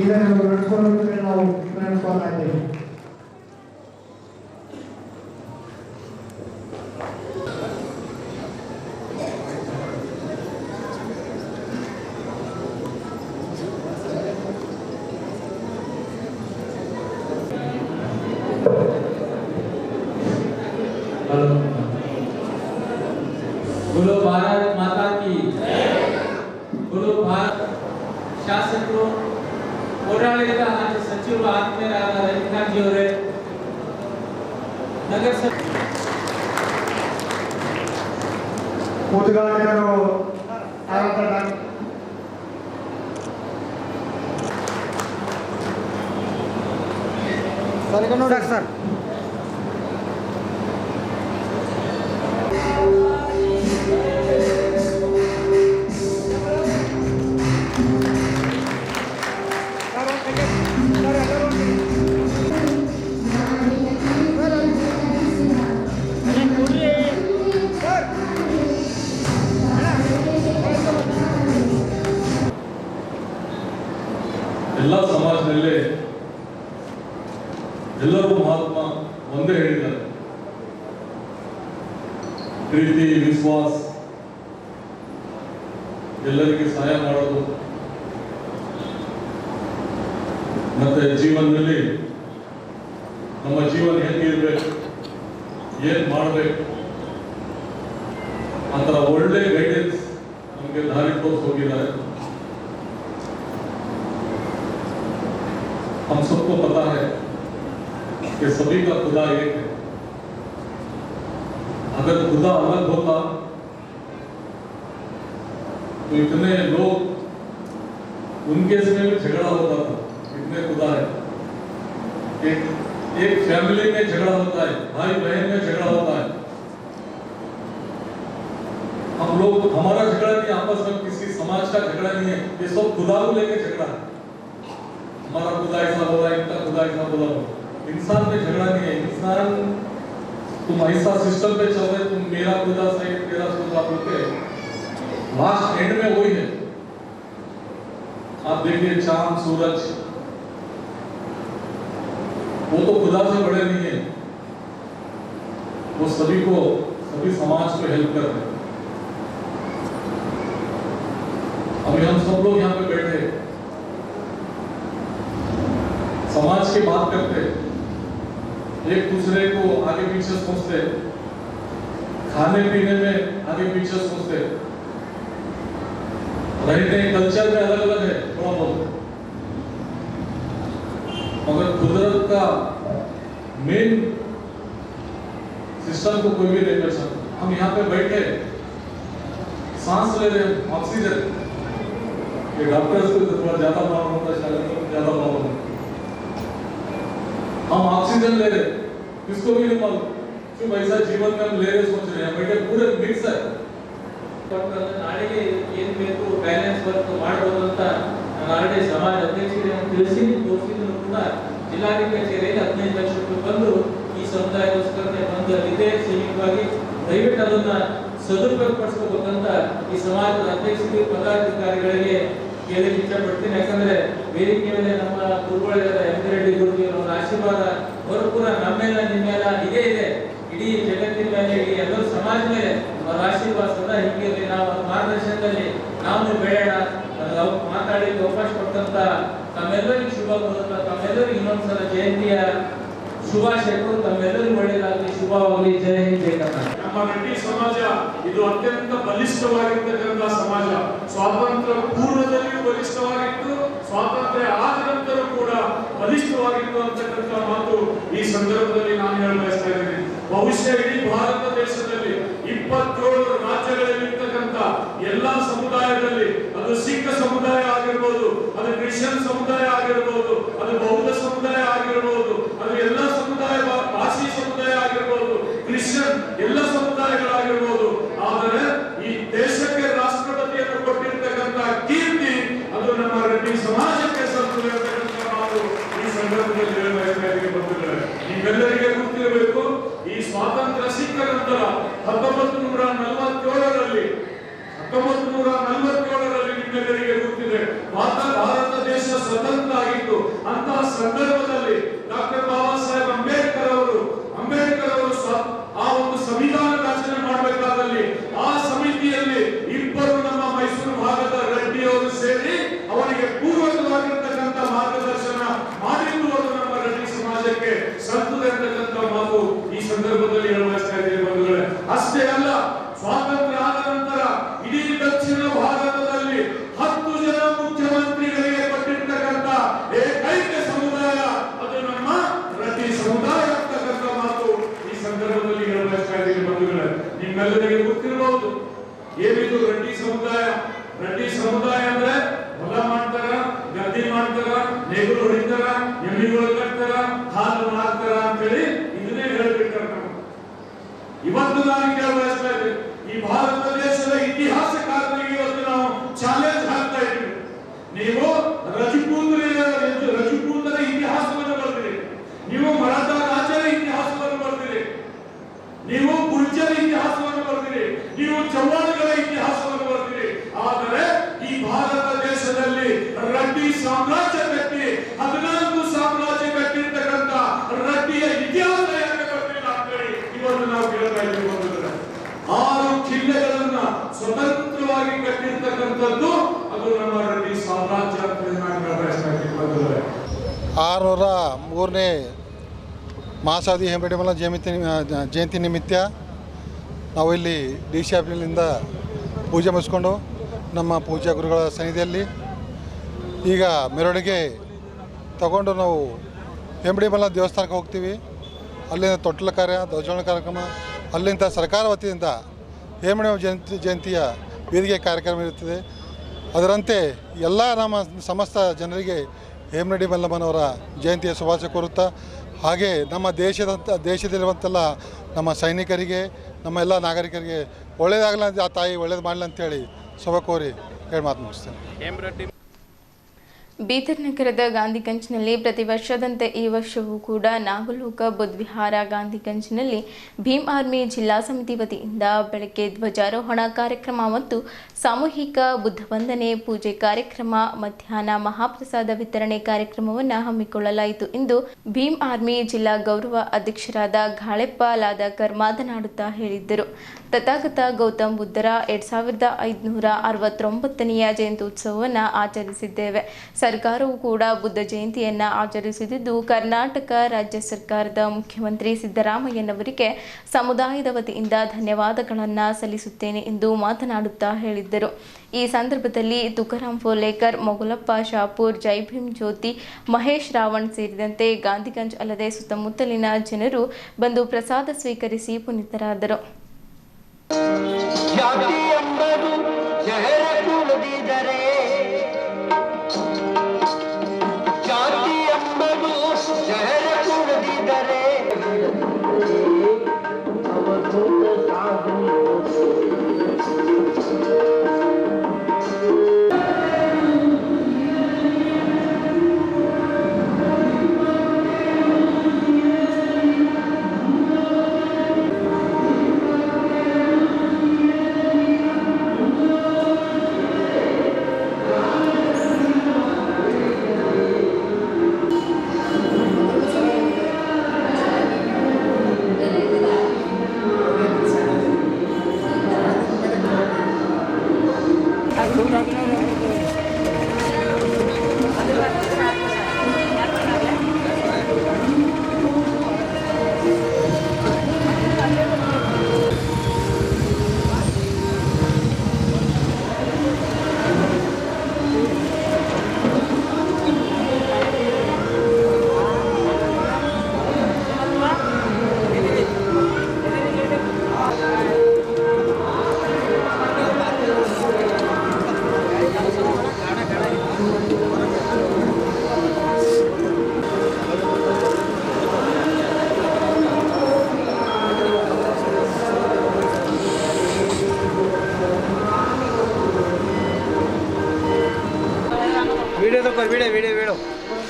ಇದನ್ನು ನಡೆಸಿಕೊಳ್ಳುವುದಕ್ಕೆ ನಾವು ನಡೆಸ್ಕೊಳ್ತಾ ಇದ್ದೇವೆ. बोलो भारत माता की, बोलो भारत. ಶಾಸಕರು, ಪೌರಾಡಳಿತ ಹಾಗೂ ಸಚಿವರು ಆತ್ಮೀಯರಾದ ರವಿಕಾಂತ್ ಅವರೇ, ನಗರಸಭೆ ಉದ್ಘಾಟಕರು ಸರ್ ಎಲ್ಲ ಸಮಾಜದಲ್ಲಿ ಎಲ್ಲರೂ ಮಹಾತ್ಮ ಒಂದೇ ಹೇಳಿದ್ದಾರೆ, ಪ್ರೀತಿ, ವಿಶ್ವಾಸ ಎಲ್ಲರಿಗೆ ಸಹಾಯ ಮಾಡೋದು ಮತ್ತೆ ಜೀವನದಲ್ಲಿ ನಮ್ಮ ಜೀವನ ಹೆಂಗಿರ್ಬೇಕು, ಏನ್ ಮಾಡಬೇಕು ಅಂತರ ಒಳ್ಳೆ ಗೈಡೆನ್ಸ್ ನಮಗೆ ದಾರಿ ತೋರಿಸಿ ಹೋಗಿದ್ದಾರೆ. हम सबको पता है कि सभी का खुदा एक है. अगर खुदा अलग होता तो इतने लोग उनके इसमें भी झगड़ा होता था. इतने खुदा है, एक फैमिली में झगड़ा होता है, भाई बहन में झगड़ा होता है. हम लोग, हमारा झगड़ा नहीं, आपस में किसी समाज का झगड़ा नहीं है, ये सब खुदा को लेके झगड़ा है. हमारा खुदा ऐसा बोला, इनका खुदा ऐसा बोला. इंसान में झगड़ा नहीं है. इंसान, तुम ऐसा सिस्टम पे चल रहे, तुम मेरा खुदा सही, तेरा खुदा बोलते, लास्ट एंड में वही है. आप देखिए चांद सूरज, वो तो खुदा से बड़े नहीं है, वो सभी को, सभी समाज को हेल्प कर रहे हैं. अभी हम सब लोग यहाँ पे बैठे समाज की बात करते, एक दूसरे को आगे पीछे सोचते, खाने पीने में आगे पीछे सोचते, रहने कल्चर में अलग अलग है थोड़ा बहुत, मगर कुदरत का मेन सिस्टम को कोई भी नहीं कर सकता. हम यहाँ पे बैठे सांस ले रहे हैं, ऑक्सीजन, ये डॉक्टर्स को थोड़ा ज्यादा प्रॉब्लम होता है, शायद ज्यादा प्रॉब्लम होता है. हम ऑक्सीजन ले रहे, किसको भी नहीं मालूम क्यों ऐसा जीवन में हम ले रहे, सोच रहे हैं, बेटे पूरे मिक्स है. ನಾಳೆಗೆ ಏನು ಬೇಕು ಬ್ಯಾಲೆನ್ಸ್ ವರ್ಕ್ ಮಾಡಬಹುದು ಅಂತ ನಾಳೆ ಸಮಾಜ ಅಧ್ಯಕ್ಷರಿಗೆ ತೋರಿಸಿದ್ರು ಕೂಡ ಜಿಲ್ಲಾಧಿಕಾರಿ ಕಚೇರಿಯಲ್ಲಿ 15 ಲಕ್ಷ ರೂಪಾಯಿ ಬಂದು ಈ ಸಮುದಾಯಕ್ಕೋಸ್ಕರ ಬಂದು ಇದೇ ಸೀಮಿತವಾಗಿ ದಯವಿಟ್ಟು ಅದನ್ನ ಸದುಪಯೋಗ ಪಡಿಸ್ಕೋಬೇಕಂತ ಈ ಸಮಾಜದ ಅಧ್ಯಕ್ಷರಿಗೆ ಪದಾಧಿಕಾರಿಗಳಿಗೆ ಕೇಳಲಿಕ್ಕೆ ಇಷ್ಟಪಡ್ತೀನಿ. ಯಾಕಂದ್ರೆ ವೇದಿಕೆ ಮೇಲೆ ನಮ್ಮ ಗುರುಗಳಿದ್ದಾರೆ, ಎಂಕರೆಡ್ಡಿ ಗುರುಜಿ ಅವರ ಆಶೀರ್ವಾದ ಭರಪೂರ ನಮ್ಮೆಲ್ಲ ನಿಮ್ಮೆಲ್ಲ ಇದೇ ಇದೆ. ಇಡೀ ಜಗತ್ತಿನ ಮೇಲೆ, ಇಡೀ ಎಲ್ಲರೂ ಸಮಾಜ ಮೇಲೆ ಅವರ ಆಶೀರ್ವಾದ ಸದಾ ಹೀಗಿರಲಿ. ನಾವು ಮಾರ್ಗದರ್ಶನದಲ್ಲಿ ನಾವು ಬೆಳೆಯೋಣ. ಮಾತಾಡಲಿಕ್ಕೆ ಅವಕಾಶ ಕೊಟ್ಟಂತ ತಮ್ಮೆಲ್ಲರಿಗೂ ಶುಭ ಕೋರುತ್ತಾ, ತಮ್ಮೆಲ್ಲರಿಗೂ ಇನ್ನೊಂದ್ಸಲ ಜಯಂತಿಯ ಶುಭಾಶಯಗಳು. ತಮ್ಮೆಲ್ಲರಿಗೂ ಒಳ್ಳೆಯದಾಗಲಿ, ಶುಭವಾಗಲಿ. ಜಯ ಹಿಂದ್, ಜಯ ಕರ್ನಾಟಕ. ನಮ್ಮ ರೆಡ್ಡಿ ಸಮಾಜ ಇದು ಅತ್ಯಂತ ಬಲಿಷ್ಠವಾಗಿರ್ತಕ್ಕಂಥ ಸಮಾಜ. ಸ್ವಾತಂತ್ರ್ಯ ಪೂರ್ವದಲ್ಲಿಯೂ ಬಲಿಷ್ಠವಾಗಿತ್ತು, ಸ್ವಾತಂತ್ರ್ಯ ಆದ ನಂತರ ಕೂಡ ಬಲಿಷ್ಠವಾಗಿತ್ತು ಅಂತಕ್ಕಂಥ ಮಾತು ಈ ಸಂದರ್ಭದಲ್ಲಿ ನಾನು ಹೇಳ ಬಯಸ್ತಾ ಇದ್ದೀನಿ. ಬಹುಶಃ ಇಡೀ ಭಾರತ ದೇಶದಲ್ಲಿ 27 ರಾಜ್ಯಗಳಲ್ಲಿರ್ತಕ್ಕಂಥ ಎಲ್ಲಾ ಸಮುದಾಯದಲ್ಲಿ, ಅದು ಸಿಖ್ ಸಮುದಾಯ ಆಗಿರ್ಬೋದು, ಅದು ಕ್ರಿಶ್ಚಿಯನ್ ಸಮುದಾಯ ಆಗಿರ್ಬೋದು, ಅದು ಬೌದ್ಧ ಸಮುದಾಯ ಆಗಿರ್ಬೋದು, ಅದು ಎಲ್ಲ ಸಮುದಾಯ, ಪಾರ್ಸಿ ಸಮುದಾಯ ಆಗಿರ್ಬೋದು, ಕ್ರಿಶ್ಚಿಯನ್ ಎಲ್ಲ ಸಮುದಾಯಗಳಾಗಿರ್ಬೋದು, ಆದರೆ ಈ ದೇಶಕ್ಕೆ ರಾಷ್ಟ್ರಪತಿಯನ್ನು ಕೊಟ್ಟಿರ್ತಕ್ಕಂಥ ಕೀರ್ತಿ ಅದು ನಮ್ಮ ರೆಡ್ಡಿ ಸಮಾಜಕ್ಕೆ ಸಲ್ಲುತ್ತದೆ ಅಂತಕ್ಕಂಥ ಮಾತು ಈ ಸಂದರ್ಭದಲ್ಲಿ ಬಂಧುಗಳೇ, ನಿಮ್ಮೆಲ್ಲರಿಗೆ ಗೊತ್ತಿರಬೇಕು. ಈ ಸ್ವಾತಂತ್ರ್ಯ ಸಿಕ್ಕ ನಂತರ 1947ರಲ್ಲಿ ನಿಮ್ಮೆಲ್ಲರಿಗೆ ಗೊತ್ತಿದೆ, ಭಾರತ ದೇಶ ಸ್ವತಂತ್ರ ಆಗಿತ್ತು. ಅಂತಹ ಸಂದರ್ಭದಲ್ಲಿ ಡಾಕ್ಟರ್ ಬಾಬಾ ಸಾಹೇಬ್ ಅಂಬೇಡ್ಕರ್ ಅವರು ಆ ಒಂದು ಸಂವಿಧಾನ ರಚನೆ ಮಾಡಬೇಕಾದಲ್ಲಿ ಆ ಸಮಿತಿಯಲ್ಲಿ ಇಬ್ಬರು ನಮ್ಮ ಮೈಸೂರು ಭಾಗದ ರೆಡ್ಡಿಯವರು ಸೇರಿ ಅವರಿಗೆ ಪೂರ್ವಕವಾಗಿರ್ತಕ್ಕಂಥ ಮಾರ್ಗದರ್ಶನ ಮಾಡಿದ್ದು ಅದು ನಮ್ಮ ರೆಡ್ಡಿ ಸಮಾಜಕ್ಕೆ ಸಲ್ಲುತ್ತದೆ ಅಂತಕ್ಕಂಥ ಮಾತು ಈ ಸಂದರ್ಭದಲ್ಲಿ ಹೇಳಬಯಸ್ತಾ ಇದ್ದೇನೆ ಬಂಧುಗಳೇ. ಅಷ್ಟೇ ಅಲ್ಲ, ಸ್ವಾತಂತ್ರ್ಯ ಆದ ನಂತರ ಇಡೀ ದಕ್ಷಿಣ ಭಾರತದಲ್ಲಿ 10 ಜನ ಮುಖ್ಯಮಂತ್ರಿಗಳಿಗೆ ಕೊಟ್ಟಿರ್ತಕ್ಕಂಥ ಏಕೈಕ ಸಮುದಾಯ ಅದು ನಮ್ಮ ರೆಡ್ಡಿ ಸಮುದಾಯ ಅಂತಕ್ಕಂಥ ಮಾತು ಈ ಸಂದರ್ಭದಲ್ಲಿ ಹೇಳಬಯಸ್ತಾ ಇದ್ದೀನಿ ಬಂಧುಗಳೇ. ನಿಮ್ಮೆಲ್ಲರಿಗೆ ಗೊತ್ತಿರಬಹುದು ಏನಿದು ರೆಡ್ಡಿ ಸಮುದಾಯ. ರೆಡ್ಡಿ ಸಮುದಾಯ ಅಂದ್ರೆ ಹೊಲ ಮಾಡ್ತಾರ, ಗದ್ದೆ ಮಾಡ್ತಾರ, ನೇಗುಲು ಹೊಡಿತಾರ, ಎಮ್ಮಿಗಳು ಕಟ್ತಾರ, ಹಾಲು ಮಾರ್ತಾರ ಅಂತೇಳಿ ಇದನ್ನೇ ಹೇಳ್ಬಿಟ್ಟಾರ. ಇವತ್ತು ನಾನು ಕೇಳಬಯಸ್ತಾ ಇದ್ದೀನಿ, ಈ ಭಾರತ ದೇಶದ ಇತಿಹಾಸಕಾರರಿಗೆ ಇವತ್ತು ನಾವು ಚಾಲೆಂಜ್ ಹಾಕ್ತಾ ಇದ್ದೀವಿ. ನೀವು ರಜಪೂತರ ಇತಿಹಾಸವನ್ನು ಬರ್ತೀರಿ, ನೀವು ಮರಾಠ ರಾಜರ ಇತಿಹಾಸವನ್ನು ಬರ್ತೀರಿ, ನೀವು ಗುರ್ಜರ ಇತಿಹಾಸವನ್ನು ಬರ್ತೀರಿ, ನೀವು ಚವ್ಹಾಣಗಳ ಇತಿಹಾಸವನ್ನು ಬರ್ತೀರಿ. ಆದರೆ ಈ ಭಾರತ ದೇಶದಲ್ಲಿ ರೆಡ್ಡಿ ಸಾಮ್ರಾಜ್ಯ ಕಟ್ಟಿ 14 ಸಾಮ್ರಾಜ್ಯ ಕಟ್ಟಿರ್ತಕ್ಕಂಥ ರೆಡ್ಡಿಯ ಇತಿಹಾಸ ಯಾಕೆ ಬರ್ತಿಲ್ಲ ಅಂತೇಳಿ ಇವತ್ತು ನಾವು ಕೇಳ್ತಾ ಇದ್ದೀವಿ. 6 ಜಿಲ್ಲೆಗಳನ್ನ ಸ್ವತಂತ್ರವಾಗಿ ಕಟ್ಟಿರ್ತಕ್ಕಂಥದ್ದು 603ನೇ ಮಹಾಸಾಧಿ ಹೇಮರೆಡ್ಡಿ ಜಯಂತಿ ನಿಮಿತ್ತ ನಾವು ಇಲ್ಲಿ ಡಿ ಸಿ ಆಫೀಸಿನಿಂದ ಪೂಜೆ ಮುಗಿಸ್ಕೊಂಡು ನಮ್ಮ ಪೂಜಾ ಗುರುಗಳ ಸನ್ನಿಧಿಯಲ್ಲಿ ಈಗ ಮೆರವಣಿಗೆ ತಗೊಂಡು ನಾವು ಹೇಮರೆಡ್ಡಿ ದೇವಸ್ಥಾನಕ್ಕೆ ಹೋಗ್ತೀವಿ. ಅಲ್ಲಿಂದ ತೊಟ್ಟಿಲ ಕಾರ್ಯ, ಧ್ವಜಾರೋಹಣ ಕಾರ್ಯಕ್ರಮ, ಅಲ್ಲಿಂದ ಸರ್ಕಾರ ವತಿಯಿಂದ ಹೇಮರೆಡ್ಡಿ ಜಯಂತಿಯ ವೇದಿಕೆ ಕಾರ್ಯಕ್ರಮ ಇರುತ್ತದೆ. ಅದರಂತೆ ಎಲ್ಲ ನಮ್ಮ ಸಮಸ್ತ ಜನರಿಗೆ ಹೇಮರೆಡ್ಡಿ ಮಲ್ಲಮ್ಮನವರ ಜಯಂತಿಯ ಶುಭಾಶಯ ಕೋರುತ್ತಾ, ಹಾಗೆ ನಮ್ಮ ದೇಶದಲ್ಲಿರುವಂತೆಲ್ಲ ನಮ್ಮ ಸೈನಿಕರಿಗೆ, ನಮ್ಮ ಎಲ್ಲ ನಾಗರಿಕರಿಗೆ ಒಳ್ಳೆಯದಾಗಲಿ, ಆ ತಾಯಿ ಒಳ್ಳೇದು ಮಾಡಲಿ ಅಂತೇಳಿ ಶುಭ ಕೋರಿ ಹೇಳಿ ಮಾತು ಮುಗಿಸ್ತೇನೆ. ಬೀದರ್ ನಗರದ ಗಾಂಧಿಗಂಜ್ನಲ್ಲಿ ಪ್ರತಿ ವರ್ಷದಂತೆ ಈ ವರ್ಷವೂ ಕೂಡ ನಾಗಲೋಕ ಬುದ್ಧವಿಹಾರ ಗಾಂಧಿಗಂಜ್ನಲ್ಲಿ ಭೀಮ್ ಆರ್ಮಿ ಜಿಲ್ಲಾ ಸಮಿತಿ ವತಿಯಿಂದ ಬೆಳಗ್ಗೆ ಧ್ವಜಾರೋಹಣ ಕಾರ್ಯಕ್ರಮ ಮತ್ತು ಸಾಮೂಹಿಕ ಬುದ್ಧ ವಂದನೆ ಪೂಜೆ ಕಾರ್ಯಕ್ರಮ, ಮಧ್ಯಾಹ್ನ ಮಹಾಪ್ರಸಾದ ವಿತರಣೆ ಕಾರ್ಯಕ್ರಮವನ್ನು ಹಮ್ಮಿಕೊಳ್ಳಲಾಯಿತು ಎಂದು ಭೀಮ್ ಆರ್ಮಿ ಜಿಲ್ಲಾ ಗೌರವ ಅಧ್ಯಕ್ಷರಾದ ಘಾಳೆಪ್ಪ ಲಾದಾಕರ್ ಮಾತನಾಡುತ್ತಾ ಹೇಳಿದ್ದರು. ತಥಾಗತ ಗೌತಮ್ ಬುದ್ಧರ 2569ನೆಯ ಜಯಂತ್ಯುತ್ಸವವನ್ನು ಆಚರಿಸಿದ್ದೇವೆ. ಸರ್ಕಾರವು ಕೂಡ ಬುದ್ಧ ಜಯಂತಿಯನ್ನು ಆಚರಿಸುತ್ತಿದ್ದು, ಕರ್ನಾಟಕ ರಾಜ್ಯ ಸರ್ಕಾರದ ಮುಖ್ಯಮಂತ್ರಿ ಸಿದ್ದರಾಮಯ್ಯನವರಿಗೆ ಸಮುದಾಯದ ವತಿಯಿಂದ ಧನ್ಯವಾದಗಳನ್ನು ಸಲ್ಲಿಸುತ್ತೇನೆ ಎಂದು ಮಾತನಾಡುತ್ತಾ ಹೇಳಿದ್ದರು. ಈ ಸಂದರ್ಭದಲ್ಲಿ ತುಕಾರಾಮ್ ಫೋಲೇಕರ್, ಮೊಗಲಪ್ಪ ಶಾಪೂರ್, ಜೈ ಭೀಮ್ ಜ್ಯೋತಿ, ಮಹೇಶ್ ರಾವಣ್ ಸೇರಿದಂತೆ ಗಾಂಧಿಗಂಜ್ ಅಲ್ಲದೆ ಸುತ್ತಮುತ್ತಲಿನ ಜನರು ಬಂದು ಪ್ರಸಾದ ಸ್ವೀಕರಿಸಿ ಪುನೀತರಾದರು.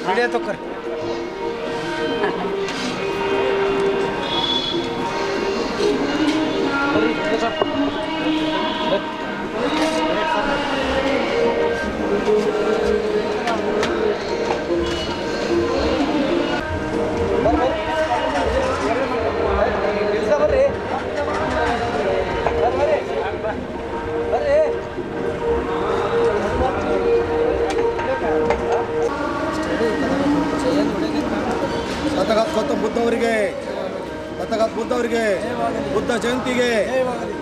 वीडियो तो कर ಬುದ್ಧ ಜಯಂತಿಗೆ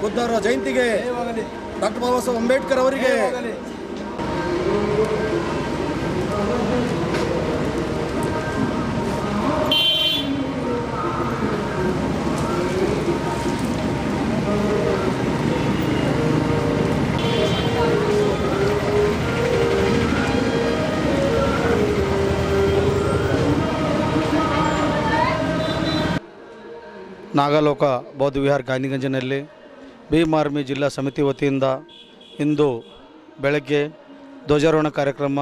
ಬುದ್ಧರ ಜಯಂತಿಗೆ ಡಾಕ್ಟರ್ ಬಾಬಾ ಸಾಹೇಬ್ ಅಂಬೇಡ್ಕರ್ ಅವರಿಗೆ ನಾಗಲೋಕ ಬೌದ್ಧ ವಿಹಾರ ಗಾಂಧಿಗಂಜಿನಲ್ಲಿ ಭೀಮ್ ಆರ್ಮಿ ಜಿಲ್ಲಾ ಸಮಿತಿ ವತಿಯಿಂದ ಇಂದು ಬೆಳಗ್ಗೆ ಧ್ವಜಾರೋಹಣ ಕಾರ್ಯಕ್ರಮ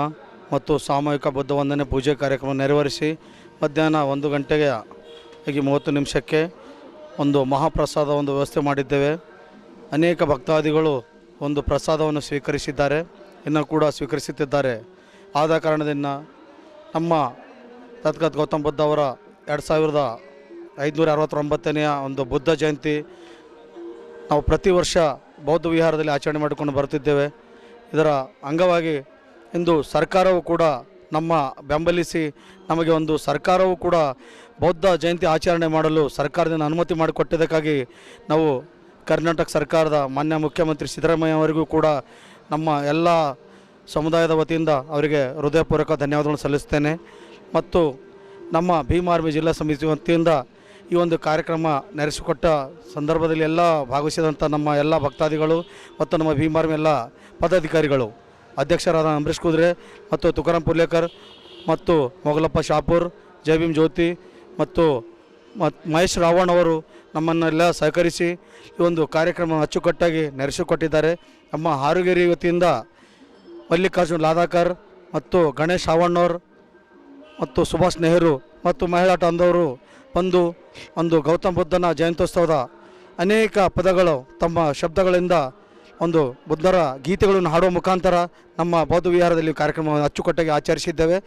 ಮತ್ತು ಸಾಮೂಹಿಕ ಬುದ್ಧ ವಂದನೆ ಪೂಜೆ ಕಾರ್ಯಕ್ರಮ ನೆರವೇರಿಸಿ ಮಧ್ಯಾಹ್ನ 1 ಗಂಟೆಗೆ 30 ನಿಮಿಷಕ್ಕೆ ಒಂದು ಮಹಾಪ್ರಸಾದ ವ್ಯವಸ್ಥೆ ಮಾಡಿದ್ದೇವೆ. ಅನೇಕ ಭಕ್ತಾದಿಗಳು ಒಂದು ಪ್ರಸಾದವನ್ನು ಸ್ವೀಕರಿಸಿದ್ದಾರೆ, ಇನ್ನೂ ಕೂಡ ಸ್ವೀಕರಿಸುತ್ತಿದ್ದಾರೆ. ಆದ ಕಾರಣದಿಂದ ನಮ್ಮ ತಥಾಗತ ಗೌತಮ್ ಬುದ್ಧ ಅವರ 2569ನೆಯ ಒಂದು ಬುದ್ಧ ಜಯಂತಿ ನಾವು ಪ್ರತಿ ವರ್ಷ ಬೌದ್ಧ ವಿಹಾರದಲ್ಲಿ ಆಚರಣೆ ಮಾಡಿಕೊಂಡು ಬರುತ್ತಿದ್ದೇವೆ. ಇದರ ಅಂಗವಾಗಿ ಇಂದು ಸರ್ಕಾರವು ಕೂಡ ನಮ್ಮ ಬೆಂಬಲಿಸಿ ನಮಗೆ ಒಂದು ಸರ್ಕಾರವು ಕೂಡ ಬೌದ್ಧ ಜಯಂತಿ ಆಚರಣೆ ಮಾಡಲು ಸರ್ಕಾರದಿಂದ ಅನುಮತಿ ಮಾಡಿಕೊಟ್ಟಿದ್ದಕ್ಕಾಗಿ ನಾವು ಕರ್ನಾಟಕ ಸರ್ಕಾರದ ಮಾನ್ಯ ಮುಖ್ಯಮಂತ್ರಿ ಸಿದ್ದರಾಮಯ್ಯ ಅವರಿಗೂ ಕೂಡ ನಮ್ಮ ಎಲ್ಲ ಸಮುದಾಯದ ವತಿಯಿಂದ ಅವರಿಗೆ ಹೃದಯಪೂರ್ವಕ ಧನ್ಯವಾದಗಳನ್ನು ಸಲ್ಲಿಸ್ತೇನೆ. ಮತ್ತು ನಮ್ಮ ಭೀಮ್ ಆರ್ಮಿ ಜಿಲ್ಲಾ ಸಮಿತಿ ವತಿಯಿಂದ ಈ ಒಂದು ಕಾರ್ಯಕ್ರಮ ನಡೆಸಿಕೊಟ್ಟ ಸಂದರ್ಭದಲ್ಲಿ ಎಲ್ಲ ಭಾಗವಹಿಸಿದಂಥ ನಮ್ಮ ಎಲ್ಲ ಭಕ್ತಾದಿಗಳು ಮತ್ತು ನಮ್ಮ ಭೀಮ್ ಆರ್ಮಿ ಎಲ್ಲ ಪದಾಧಿಕಾರಿಗಳು, ಅಧ್ಯಕ್ಷರಾದ ಅಂಬರೀಶ್ ಕುದ್ರೆ ಮತ್ತು ತುಕಾರಾಮ್ ಪುರ್ಲೇಕರ್ ಮತ್ತು ಮೊಗಲಪ್ಪ ಶಾಪೂರ್, ಜೈ ಭೀಮ್ ಜ್ಯೋತಿ ಮತ್ತು ಮಹೇಶ್ ರಾವಣ್ ಅವರು ನಮ್ಮನ್ನೆಲ್ಲ ಸಹಕರಿಸಿ ಈ ಒಂದು ಕಾರ್ಯಕ್ರಮ ಅಚ್ಚುಕಟ್ಟಾಗಿ ನಡೆಸಿಕೊಟ್ಟಿದ್ದಾರೆ. ನಮ್ಮ ಹಾರುಗೇರಿ ವತಿಯಿಂದ ಮಲ್ಲಿಕಾರ್ಜುನ್ ಲಾದಾಕರ್ ಮತ್ತು ಗಣೇಶ್ ರಾವಣ್ಣವ್ರು ಮತ್ತು ಸುಭಾಷ್ ನೆಹರು ಮತ್ತು ಮಹಿಳಾ ತಂದವರು ಬಂದು ಒಂದು ಗೌತಮ ಬುದ್ಧನ ಜಯಂತ್ಯೋತ್ಸವದ ಅನೇಕ ಪದಗಳು ತಮ್ಮ ಶಬ್ದಗಳಿಂದ ಒಂದು ಬುದ್ಧರ ಗೀತೆಗಳನ್ನು ಹಾಡುವ ಮುಖಾಂತರ ನಮ್ಮ ಬೌದ್ಧ ವಿಹಾರದಲ್ಲಿ ಕಾರ್ಯಕ್ರಮವನ್ನು ಅಚ್ಚುಕಟ್ಟಾಗಿ ಆಚರಿಸಿದ್ದೇವೆ.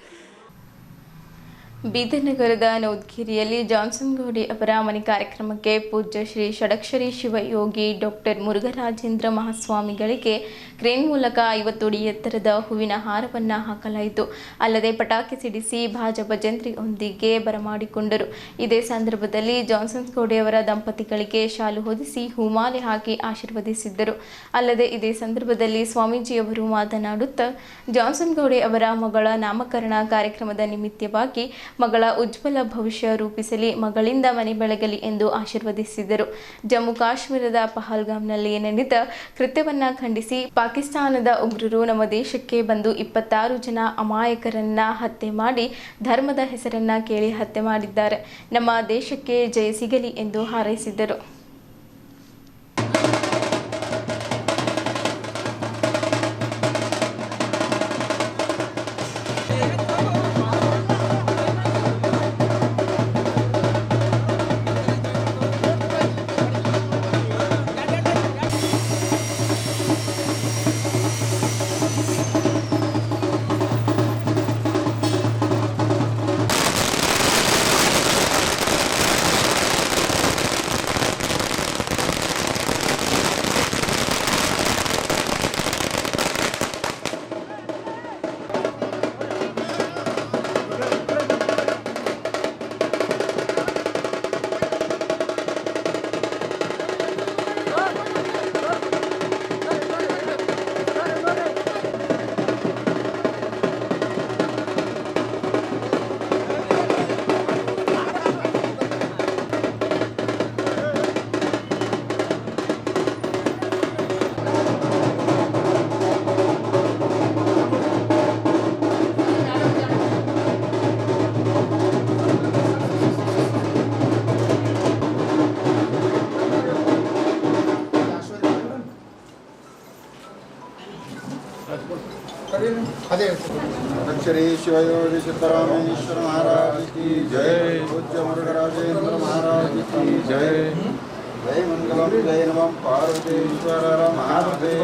ಬೀದರ್ ನಗರದ ನೌದ್ಗಿರಿಯಲ್ಲಿ ಜಾನ್ಸನ್ ಗೋಡಿ ಅವರ ಮನೆ ಕಾರ್ಯಕ್ರಮಕ್ಕೆ ಪೂಜ್ಯ ಶ್ರೀ ಷಡಕ್ಷರಿ ಶಿವಯೋಗಿ ಡಾಕ್ಟರ್ ಮುರುಘರಾಜೇಂದ್ರ ಮಹಾಸ್ವಾಮಿಗಳಿಗೆ ಕ್ರೇನ್ ಮೂಲಕ 50 ಅಡಿ ಎತ್ತರದ ಹೂವಿನ ಹಾರವನ್ನು ಹಾಕಲಾಯಿತು. ಅಲ್ಲದೆ ಪಟಾಕಿ ಸಿಡಿಸಿ ಭಾಜ ಭಜಂತ್ರಿಯೊಂದಿಗೆ ಬರಮಾಡಿಕೊಂಡರು. ಇದೇ ಸಂದರ್ಭದಲ್ಲಿ ಜಾನ್ಸನ್ ಗೋಡಿ ಅವರ ದಂಪತಿಗಳಿಗೆ ಶಾಲು ಹೊದಿಸಿ ಹೂಮಾಲೆ ಹಾಕಿ ಆಶೀರ್ವದಿಸಿದ್ದರು. ಅಲ್ಲದೆ ಇದೇ ಸಂದರ್ಭದಲ್ಲಿ ಸ್ವಾಮೀಜಿಯವರು ಮಾತನಾಡುತ್ತಾ ಜಾನ್ಸನ್ ಗೋಡಿ ಅವರ ಮಗಳ ನಾಮಕರಣ ಕಾರ್ಯಕ್ರಮದ ನಿಮಿತ್ತವಾಗಿ ಮಗಳ ಉಜ್ವಲ ಭವಿಷ್ಯ ರೂಪಿಸಲಿ, ಮಗಳಿಂದ ಮನೆ ಬೆಳಗಲಿ ಎಂದು ಆಶೀರ್ವದಿಸಿದರು. ಜಮ್ಮು ಕಾಶ್ಮೀರದ ಪಹಲ್ಗಾಮ್ನಲ್ಲಿ ನಡೆದ ಕೃತ್ಯವನ್ನು ಖಂಡಿಸಿ ಪಾಕಿಸ್ತಾನದ ಉಗ್ರರು ನಮ್ಮ ದೇಶಕ್ಕೆ ಬಂದು 26 ಜನ ಅಮಾಯಕರನ್ನ ಹತ್ಯೆ ಮಾಡಿ ಧರ್ಮದ ಹೆಸರನ್ನ ಕೇಳಿ ಹತ್ಯೆ ಮಾಡಿದ್ದಾರೆ. ನಮ್ಮ ದೇಶಕ್ಕೆ ಜಯ ಸಿಗಲಿ ಎಂದು ಹಾರೈಸಿದರು. षडक्षरी शिवयोगी सिद्धरामेश्वर महाराज की जय, पूज्य मुरुघराजेंद्र महाराज की जय, जय मंगलम जय नमः पार्वतीश्वर महादेव.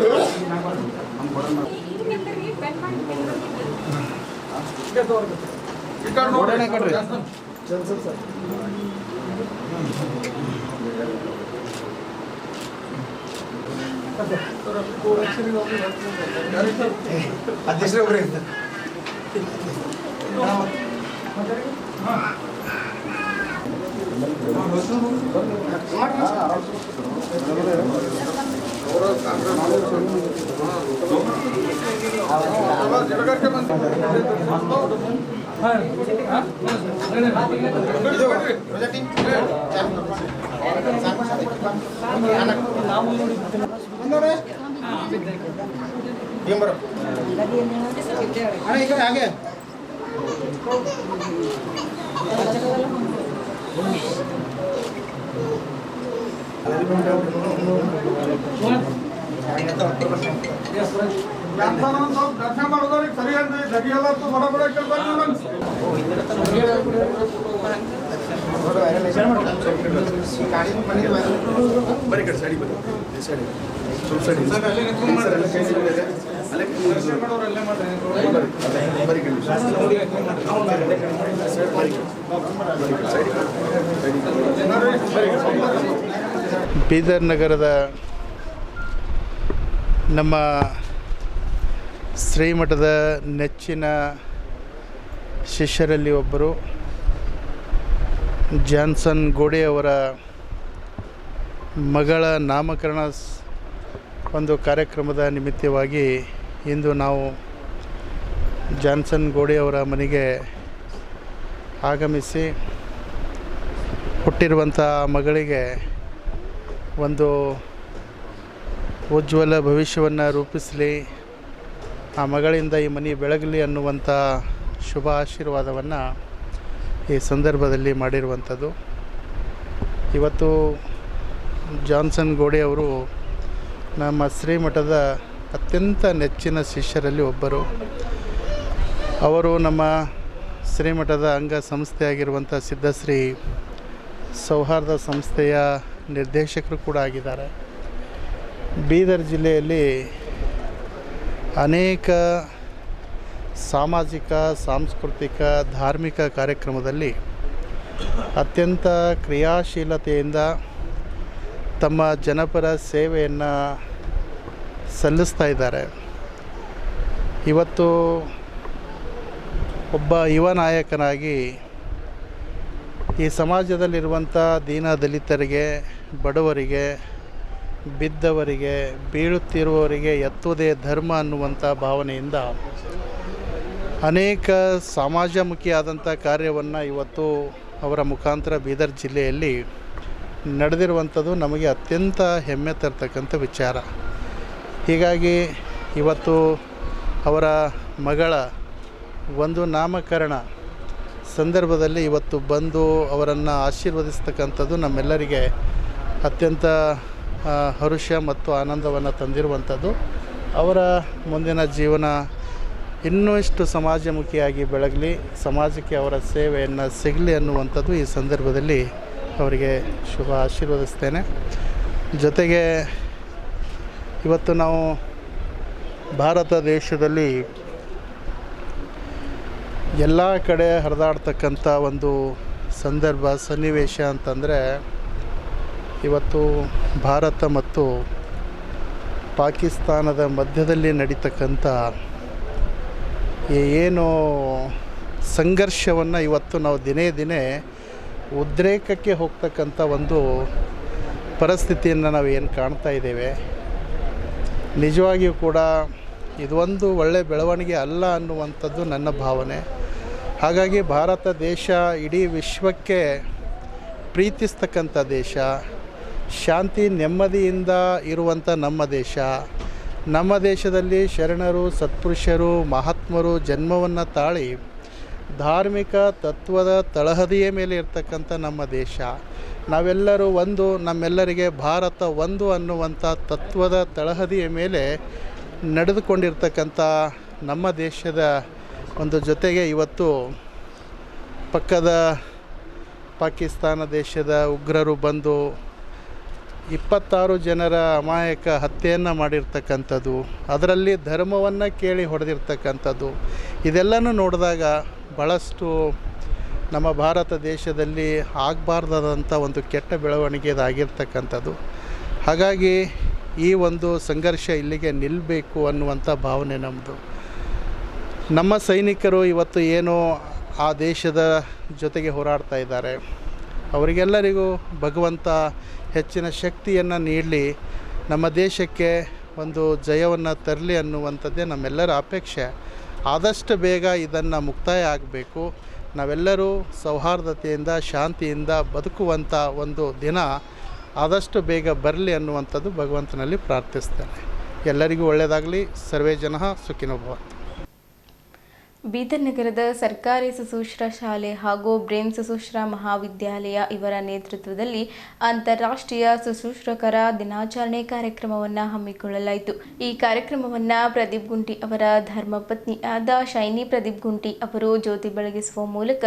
आगे दर्शन ಮಾಡೋದಕ್ಕೆ ಸರಿಯಾದ ಜಗಿಯಲ್ಲ तो बड़ा बड़ा कर बड़ी कर साड़ी बड़ी साड़ी सब साड़ी अले दर्शन ಮಾಡೋರು ಅಲ್ಲೇ ಮಾಡ್ತಾರೆ बड़ी कर ಬೀದರ್ ನಗರದ ನಮ್ಮ ಶ್ರೀಮಠದ ನೆಚ್ಚಿನ ಶಿಷ್ಯರಲ್ಲಿ ಒಬ್ಬರು ಜಾನ್ಸನ್ ಗೋಡೆ ಅವರ ಮಗಳ ನಾಮಕರಣ ಒಂದು ಕಾರ್ಯಕ್ರಮದ ನಿಮಿತ್ತವಾಗಿ ಇಂದು ನಾವು ಜಾನ್ಸನ್ ಗೋಡೆ ಅವರ ಮನೆಗೆ ಆಗಮಿಸಿ ಹುಟ್ಟಿರುವಂಥ ಮಗಳಿಗೆ ಒಂದು ಉಜ್ವಲ ಭವಿಷ್ಯವನ್ನು ರೂಪಿಸಲಿ, ಆ ಮಗಳಿಂದ ಈ ಮನೆ ಬೆಳಗಲಿ ಅನ್ನುವಂಥ ಶುಭ ಆಶೀರ್ವಾದವನ್ನು ಈ ಸಂದರ್ಭದಲ್ಲಿ ಮಾಡಿರುವಂಥದ್ದು. ಇವತ್ತು ಜಾನ್ಸನ್ ಗೋಡೆ ಅವರು ನಮ್ಮ ಶ್ರೀಮಠದ ಅತ್ಯಂತ ನೆಚ್ಚಿನ ಶಿಷ್ಯರಲ್ಲಿ ಒಬ್ಬರು. ಅವರು ನಮ್ಮ ಶ್ರೀಮಠದ ಅಂಗ ಸಂಸ್ಥೆಯಾಗಿರುವಂಥ ಸಿದ್ಧಶ್ರೀ ಸೌಹಾರ್ದ ಸಂಸ್ಥೆಯ ನಿರ್ದೇಶಕರು ಕೂಡ ಆಗಿದ್ದಾರೆ. ಬೀದರ್ ಜಿಲ್ಲೆಯಲ್ಲಿ ಅನೇಕ ಸಾಮಾಜಿಕ, ಸಾಂಸ್ಕೃತಿಕ, ಧಾರ್ಮಿಕ ಕಾರ್ಯಕ್ರಮದಲ್ಲಿ ಅತ್ಯಂತ ಕ್ರಿಯಾಶೀಲತೆಯಿಂದ ತಮ್ಮ ಜನಪರ ಸೇವೆಯನ್ನು ಸಲ್ಲಿಸ್ತಾ ಇದ್ದಾರೆ. ಇವತ್ತು ಒಬ್ಬ ಯುವ ನಾಯಕನಾಗಿ ಈ ಸಮಾಜದಲ್ಲಿರುವಂಥ ದೀನ ದಲಿತರಿಗೆ, ಬಡವರಿಗೆ, ಬಿದ್ದವರಿಗೆ, ಬೀಳುತ್ತಿರುವವರಿಗೆ ಎತ್ತುವುದೇ ಧರ್ಮ ಅನ್ನುವಂಥ ಭಾವನೆಯಿಂದ ಅನೇಕ ಸಮಾಜಮುಖಿಯಾದಂಥ ಕಾರ್ಯವನ್ನು ಇವತ್ತು ಅವರ ಮುಖಾಂತರ ಬೀದರ್ ಜಿಲ್ಲೆಯಲ್ಲಿ ನಡೆದಿರುವಂಥದ್ದು ನಮಗೆ ಅತ್ಯಂತ ಹೆಮ್ಮೆ ತರ್ತಕ್ಕಂಥ ವಿಚಾರ. ಹೀಗಾಗಿ ಇವತ್ತು ಅವರ ಮಗಳ ಒಂದು ನಾಮಕರಣ ಸಂದರ್ಭದಲ್ಲಿ ಇವತ್ತು ಬಂದು ಅವರನ್ನು ಆಶೀರ್ವದಿಸ್ತಕ್ಕಂಥದ್ದು ನಮ್ಮೆಲ್ಲರಿಗೆ ಅತ್ಯಂತ ಹರುಷ ಮತ್ತು ಆನಂದವನ್ನು ತಂದಿರುವಂಥದ್ದು. ಅವರ ಮುಂದಿನ ಜೀವನ ಇನ್ನೂ ಇಷ್ಟು ಸಮಾಜಮುಖಿಯಾಗಿ ಬೆಳಗಲಿ, ಸಮಾಜಕ್ಕೆ ಅವರ ಸೇವೆಯನ್ನು ಸಿಗಲಿ ಅನ್ನುವಂಥದ್ದು ಈ ಸಂದರ್ಭದಲ್ಲಿ ಅವರಿಗೆ ಶುಭ ಆಶೀರ್ವದಿಸ್ತೇನೆ. ಜೊತೆಗೆ ಇವತ್ತು ನಾವು ಭಾರತ ದೇಶದಲ್ಲಿ ಎಲ್ಲ ಕಡೆ ಹರಿದಾಡ್ತಕ್ಕಂಥ ಒಂದು ಸಂದರ್ಭ, ಸನ್ನಿವೇಶ ಅಂತಂದರೆ ಇವತ್ತು ಭಾರತ ಮತ್ತು ಪಾಕಿಸ್ತಾನದ ಮಧ್ಯದಲ್ಲಿ ನಡೀತಕ್ಕಂಥ ಏನು ಸಂಘರ್ಷವನ್ನು ಇವತ್ತು ನಾವು ದಿನೇ ದಿನೇ ಉದ್ರೇಕಕ್ಕೆ ಹೋಗ್ತಕ್ಕಂಥ ಒಂದು ಪರಿಸ್ಥಿತಿಯನ್ನು ನಾವು ಏನು ಕಾಣ್ತಾ ಇದ್ದೇವೆ. ನಿಜವಾಗಿಯೂ ಕೂಡ ಇದೊಂದು ಒಳ್ಳೆಯ ಬೆಳವಣಿಗೆ ಅಲ್ಲ ಅನ್ನುವಂಥದ್ದು ನನ್ನ ಭಾವನೆ. ಹಾಗಾಗಿ ಭಾರತ ದೇಶ ಇಡೀ ವಿಶ್ವಕ್ಕೆ ಪ್ರೀತಿಸ್ತಕ್ಕಂಥ ದೇಶ, ಶಾಂತಿ ನೆಮ್ಮದಿಯಿಂದ ಇರುವಂಥ ನಮ್ಮ ದೇಶ. ನಮ್ಮ ದೇಶದಲ್ಲಿ ಶರಣರು, ಸತ್ಪುರುಷರು, ಮಹಾತ್ಮರು ಜನ್ಮವನ್ನು ತಾಳಿ ಧಾರ್ಮಿಕ ತತ್ವದ ತಳಹದಿಯ ಮೇಲೆ ಇರ್ತಕ್ಕಂಥ ನಮ್ಮ ದೇಶ. ನಾವೆಲ್ಲರೂ ಒಂದು, ನಮ್ಮೆಲ್ಲರಿಗೆ ಭಾರತ ಒಂದು ಅನ್ನುವಂಥ ತತ್ವದ ತಳಹದಿಯ ಮೇಲೆ ನಡೆದುಕೊಂಡಿರ್ತಕ್ಕಂಥ ನಮ್ಮ ದೇಶದ ಒಂದು ಜೊತೆಗೆ ಇವತ್ತು ಪಕ್ಕದ ಪಾಕಿಸ್ತಾನ ದೇಶದ ಉಗ್ರರು ಬಂದು 26 ಜನರ ಅಮಾಯಕ ಹತ್ಯೆಯನ್ನು ಮಾಡಿರ್ತಕ್ಕಂಥದ್ದು, ಅದರಲ್ಲಿ ಧರ್ಮವನ್ನು ಕೇಳಿ ಹೊಡೆದಿರ್ತಕ್ಕಂಥದ್ದು, ಇದೆಲ್ಲನೂ ನೋಡಿದಾಗ ಭಾಳಷ್ಟು ನಮ್ಮ ಭಾರತ ದೇಶದಲ್ಲಿ ಆಗಬಾರ್ದಾದಂಥ ಒಂದು ಕೆಟ್ಟ ಬೆಳವಣಿಗೆ ಇದಾಗಿರ್ತಕ್ಕಂಥದ್ದು. ಹಾಗಾಗಿ ಈ ಒಂದು ಸಂಘರ್ಷ ಇಲ್ಲಿಗೆ ನಿಲ್ಲಬೇಕು ಅನ್ನುವಂಥ ಭಾವನೆ ನಮ್ಮದು. ನಮ್ಮ ಸೈನಿಕರು ಇವತ್ತು ಏನೋ ಆ ದೇಶದ ಜೊತೆಗೆ ಹೋರಾಡ್ತಾ ಇದ್ದಾರೆ, ಅವರಿಗೆಲ್ಲರಿಗೂ ಭಗವಂತ ಹೆಚ್ಚಿನ ಶಕ್ತಿಯನ್ನು ನೀಡಲಿ, ನಮ್ಮ ದೇಶಕ್ಕೆ ಒಂದು ಜಯವನ್ನು ತರಲಿ ಅನ್ನುವಂಥದ್ದೇ ನಮ್ಮೆಲ್ಲರ ಅಪೇಕ್ಷೆ. ಆದಷ್ಟು ಬೇಗ ಇದನ್ನು ಮುಕ್ತಾಯ ಆಗಬೇಕು. ನಾವೆಲ್ಲರೂ ಸೌಹಾರ್ದತೆಯಿಂದ, ಶಾಂತಿಯಿಂದ ಬದುಕುವಂಥ ಒಂದು ದಿನ ಆದಷ್ಟು ಬೇಗ ಬರಲಿ ಅನ್ನುವಂಥದ್ದು ಭಗವಂತನಲ್ಲಿ ಪ್ರಾರ್ಥಿಸ್ತೇನೆ. ಎಲ್ಲರಿಗೂ ಒಳ್ಳೆಯದಾಗಲಿ. ಸರ್ವೇ ಜನಃ ಸುಖಿನೋ ಭವಂತು. ಬೀದರ್ ನಗರದ ಸರ್ಕಾರಿ ಸುಸೂಶ್ರ ಶಾಲೆ ಹಾಗೂ ಬ್ರೇಮ್ ಸುಸೂಶ್ರ ಮಹಾವಿದ್ಯಾಲಯ ಇವರ ನೇತೃತ್ವದಲ್ಲಿ ಅಂತಾರಾಷ್ಟ್ರೀಯ ಸುಸೂಶ್ರಕರ ದಿನಾಚರಣೆ ಕಾರ್ಯಕ್ರಮವನ್ನು ಹಮ್ಮಿಕೊಳ್ಳಲಾಯಿತು. ಈ ಕಾರ್ಯಕ್ರಮವನ್ನು ಪ್ರದೀಪ್ ಗುಂಟಿ ಅವರ ಧರ್ಮಪತ್ನಿಯಾದ ಶೈನಿ ಪ್ರದೀಪ್ ಗುಂಟಿ ಅವರು ಜ್ಯೋತಿ ಬೆಳಗಿಸುವ ಮೂಲಕ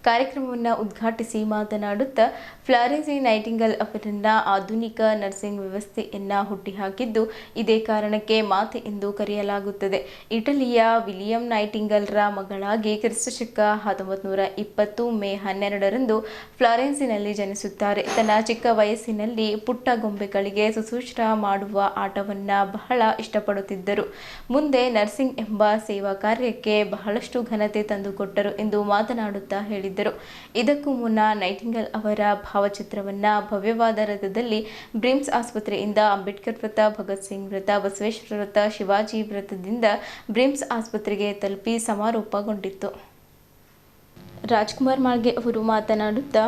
ಕಾರ್ಯಕ್ರಮವನ್ನು ಉದ್ಘಾಟಿಸಿ ಮಾತನಾಡುತ್ತಾ ಫ್ಲಾರೆನ್ಸಿ ನೈಟಿಂಗಲ್ ಅವರನ್ನ ಆಧುನಿಕ ನರ್ಸಿಂಗ್ ವ್ಯವಸ್ಥೆಯನ್ನು ಹುಟ್ಟಿಹಾಕಿದ್ದು ಇದೇ ಕಾರಣಕ್ಕೆ ಮಾತೆ ಎಂದು ಕರೆಯಲಾಗುತ್ತದೆ. ಇಟಲಿಯ ವಿಲಿಯಂ ನೈಟಿಂಗಲ್ರ ಮಗಳಾಗಿ ಕ್ರಿಸ್ತಶಕ 1920 ಮೇ 12ರಂದು ಫ್ಲಾರೆನ್ಸಿನಲ್ಲಿ ಜನಿಸುತ್ತಾರೆ. ತನ್ನ ಚಿಕ್ಕ ವಯಸ್ಸಿನಲ್ಲಿ ಪುಟ್ಟ ಗೊಂಬೆಗಳಿಗೆ ಸುಸೂತ್ರ ಮಾಡುವ ಆಟವನ್ನು ಬಹಳ ಇಷ್ಟಪಡುತ್ತಿದ್ದರು. ಮುಂದೆ ನರ್ಸಿಂಗ್ ಎಂಬ ಸೇವಾ ಕಾರ್ಯಕ್ಕೆ ಬಹಳಷ್ಟು ಘನತೆ ತಂದುಕೊಟ್ಟರು ಎಂದು ಮಾತನಾಡುತ್ತಾ ಹೇಳಿದ್ದರು. ಇದಕ್ಕೂ ಮುನ್ನ ನೈಟಿಂಗೇಲ್ ಅವರ ಭಾವಚಿತ್ರವನ್ನು ಭವ್ಯವಾದ ರಥದಲ್ಲಿ ಬ್ರಿಮ್ಸ್ ಆಸ್ಪತ್ರೆಯಿಂದ ಅಂಬೇಡ್ಕರ್ ವೃತ್ತ, ಭಗತ್ ಸಿಂಗ್ ವೃತ್ತ, ಬಸವೇಶ್ವರ ವೃತ್ತ, ಶಿವಾಜಿ ವೃತ್ತದಿಂದ ಬ್ರಿಮ್ಸ್ ಆಸ್ಪತ್ರೆಗೆ ತಲುಪಿ ಸಮಾರೋಪಗೊಂಡಿತ್ತು. ರಾಜ್ಕುಮಾರ್ ಮಾಳ್ಗೆ ಅವರು ಮಾತನಾಡುತ್ತಾ,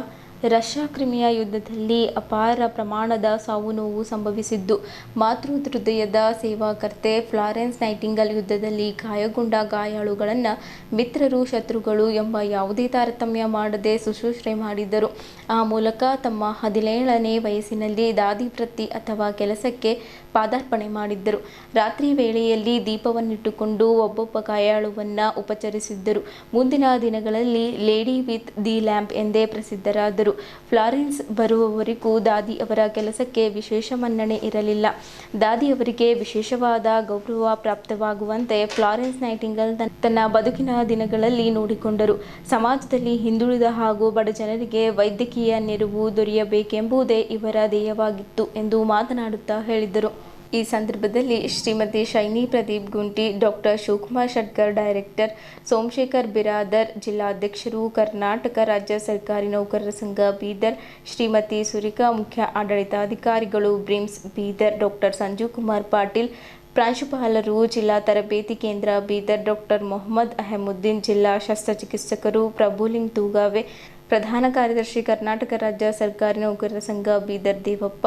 ರಷ್ಯಾ ಕ್ರಿಮಿಯಾ ಯುದ್ಧದಲ್ಲಿ ಅಪಾರ ಪ್ರಮಾಣದ ಸಾವು ನೋವು ಸಂಭವಿಸಿದ್ದು, ಮಾತೃ ಹೃದಯದ ಸೇವಾಕರ್ತೆ ಫ್ಲಾರೆನ್ಸ್ ನೈಟಿಂಗೇಲ್ ಯುದ್ಧದಲ್ಲಿ ಗಾಯಗೊಂಡ ಗಾಯಾಳುಗಳನ್ನು ಮಿತ್ರರು ಶತ್ರುಗಳು ಎಂಬ ಯಾವುದೇ ತಾರತಮ್ಯ ಮಾಡದೆ ಶುಶ್ರೂಷೆ ಮಾಡಿದ್ದರು. ಆ ಮೂಲಕ ತಮ್ಮ 17ನೇ ವಯಸ್ಸಿನಲ್ಲಿ ದಾದಿ ವೃತ್ತಿ ಅಥವಾ ಕೆಲಸಕ್ಕೆ ಪಾದಾರ್ಪಣೆ ಮಾಡಿದ್ದರು. ರಾತ್ರಿ ವೇಳೆಯಲ್ಲಿ ದೀಪವನ್ನಿಟ್ಟುಕೊಂಡು ಒಬ್ಬೊಬ್ಬ ಗಾಯಾಳುವನ್ನು ಉಪಚರಿಸಿದ್ದರು. ಮುಂದಿನ ದಿನಗಳಲ್ಲಿ ಲೇಡಿ ವಿತ್ ದಿ ಲ್ಯಾಂಪ್ ಎಂದೇ ಪ್ರಸಿದ್ಧರಾದರು. ಫ್ಲಾರೆನ್ಸ್ ಬರುವವರೆಗೂ ದಾದಿ ಅವರ ಕೆಲಸಕ್ಕೆ ವಿಶೇಷ ಮನ್ನಣೆ ಇರಲಿಲ್ಲ. ದಾದಿ ಅವರಿಗೆ ವಿಶೇಷವಾದ ಗೌರವ ಪ್ರಾಪ್ತವಾಗುವಂತೆ ಫ್ಲಾರೆನ್ಸ್ ನೈಟಿಂಗೇಲ್ ತನ್ನ ಬದುಕಿನ ದಿನಗಳಲ್ಲಿ ನೋಡಿಕೊಂಡರು. ಸಮಾಜದಲ್ಲಿ ಹಿಂದುಳಿದ ಹಾಗೂ ಬಡ ಜನರಿಗೆ ವೈದ್ಯಕೀಯ ನೆರವು ದೊರೆಯಬೇಕೆಂಬುದೇ ಇವರ ಧ್ಯೇಯವಾಗಿತ್ತು ಎಂದು ಮಾತನಾಡುತ್ತಾ ಹೇಳಿದರು. ಈ ಸಂದರ್ಭದಲ್ಲಿ ಶ್ರೀಮತಿ ಶೈನಿ ಪ್ರದೀಪ್ ಗುಂಟಿ, ಡಾಕ್ಟರ್ ಶಿವಕುಮಾರ್ ಶೆಟ್ಕರ್ ಡೈರೆಕ್ಟರ್, ಸೋಮಶೇಖರ್ ಬಿರಾದರ್ ಜಿಲ್ಲಾಧ್ಯಕ್ಷರು, ಕರ್ನಾಟಕ ರಾಜ್ಯ ಸರ್ಕಾರಿ ನೌಕರರ ಸಂಘ ಬೀದರ್, ಶ್ರೀಮತಿ ಸುರೇಖಾ ಮುಖ್ಯ ಆಡಳಿತಾಧಿಕಾರಿಗಳು ಬ್ರಿಮ್ಸ್ ಬೀದರ್, ಡಾಕ್ಟರ್ ಸಂಜೀವ್ ಕುಮಾರ್ ಪಾಟೀಲ್ ಪ್ರಾಂಶುಪಾಲರು, ಜಿಲ್ಲಾ ತರಬೇತಿ ಕೇಂದ್ರ ಬೀದರ್, ಡಾಕ್ಟರ್ ಮೊಹಮ್ಮದ್ ಅಹಮುದ್ದೀನ್, ಜಿಲ್ಲಾ ಶಸ್ತ್ರಚಿಕಿತ್ಸಕರು ಪ್ರಭುಲಿಂಗ್ ತೂಗಾವೆ, ಪ್ರಧಾನ ಕಾರ್ಯದರ್ಶಿ ಕರ್ನಾಟಕ ರಾಜ್ಯ ಸರ್ಕಾರಿ ನೌಕರರ ಸಂಘ ಬೀದರ್ ದೇವಪ್ಪ,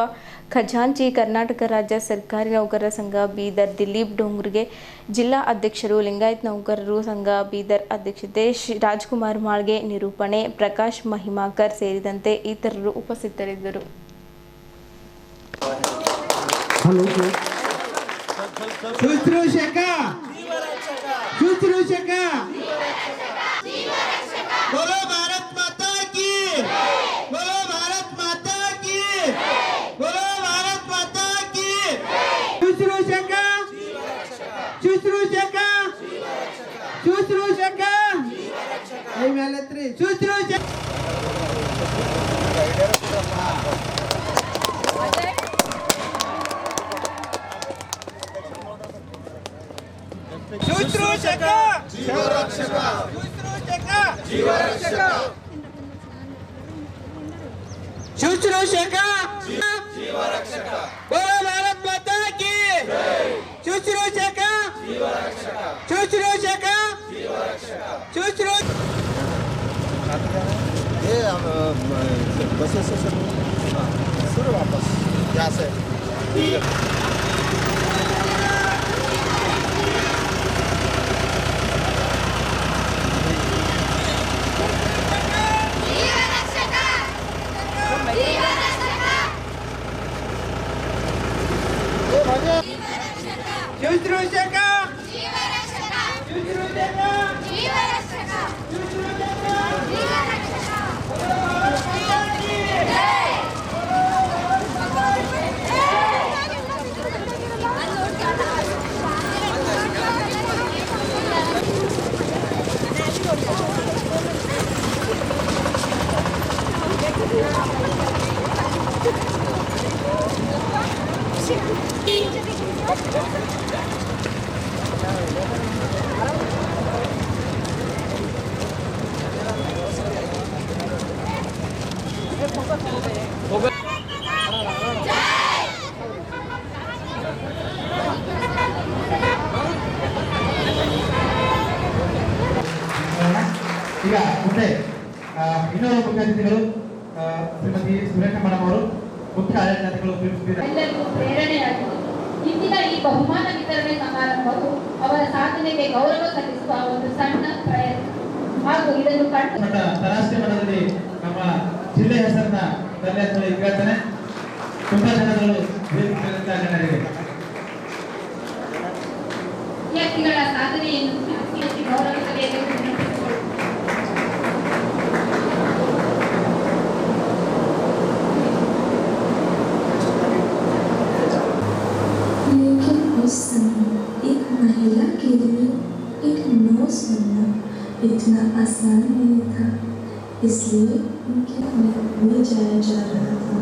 ಖಜಾಂಚಿ ಕರ್ನಾಟಕ ರಾಜ್ಯ ಸರ್ಕಾರಿ ನೌಕರರ ಸಂಘ ಬೀದರ್ ದಿಲೀಪ್ ಡೋಂಗ್ರಿಗೆ, ಜಿಲ್ಲಾ ಅಧ್ಯಕ್ಷರು ಲಿಂಗಾಯತ್ ನೌಕರರು ಸಂಘ ಬೀದರ್ ಅಧ್ಯಕ್ಷತೆ ರಾಜ್ಕುಮಾರ್ ಮಾಳ್ಗೆ, ನಿರೂಪಣೆ ಪ್ರಕಾಶ್ ಮಹಿಮಾಕರ್ ಸೇರಿದಂತೆ ಇತರರು ಉಪಸ್ಥಿತರಿದ್ದರು. बोलो भारत माता की, बोलो भारत माता की, बोलो भारत माता की. शुश्रूषक, शुश्रूषक, शुश्रूषक, शुश्रूषक. शुश्रूषक, जीवरक्षक, जीवरक्षक, शुश्रूषक, जीवरक्षक. बोलो भारत माता की. शुश्रूषक, जीवरक्षक, शुश्रूषक, जीवरक्षक, शुश्रूषक. ये बस से शुरू वापस यहाँ से. शुश्रूषक, जीवरक्षक, शुश्रूषक, जीवरक्षक, शुश्रूषक, जीवरक्षक. ಈಗ ಮುಂದೆ ಇನ್ನೊಬ್ಬ ಮುಖ್ಯ ಅತಿಥಿಗಳು ಶ್ರೀಮತಿ ಸುರೇಖಾ ಮೇಡಮ್ ಅವರು ಮುಖ್ಯ ಆಡಳಿತಾಧಿಕಾರಿಗಳು ತಿಳಿಸುತ್ತಿದ್ದಾರೆ. ಎಲ್ಲರಿಗೂ ಪ್ರೇರಣೆಯಾಗಿದೆ. ಇಂದಿನ ಈ ಬಹುಮಾನ ವಿತರಣೆ ಸಮಾರಂಭವು ಅವರ ಸಾಧನೆಗೆ ಗೌರವ ಸಲ್ಲಿಸುವ ಒಂದು ಸಣ್ಣ ಪ್ರಯತ್ನ ಹಾಗೂ ಇದನ್ನು ಅಂತಾರಾಷ್ಟ್ರೀಯ ಮಟ್ಟದಲ್ಲಿ ನಮ್ಮ ಜಿಲ್ಲೆ ಹೆಸರನ್ನ ತಲೆ ಹಚ್ಚಲು ಕೇಳ್ತಾನೆ. ತುಂಬಾ ಜನಗಳು ವಿದ್ಯಾರ್ಥಿಗಳ ಸಾಧನೆಯನ್ನು ಗೌರವಿಸಬೇಕು. लेकिन उस समय एक महिला के लिए एक 9 सुनना इतना आसान नहीं था, इसलिए उनके में जाया जा रहा था।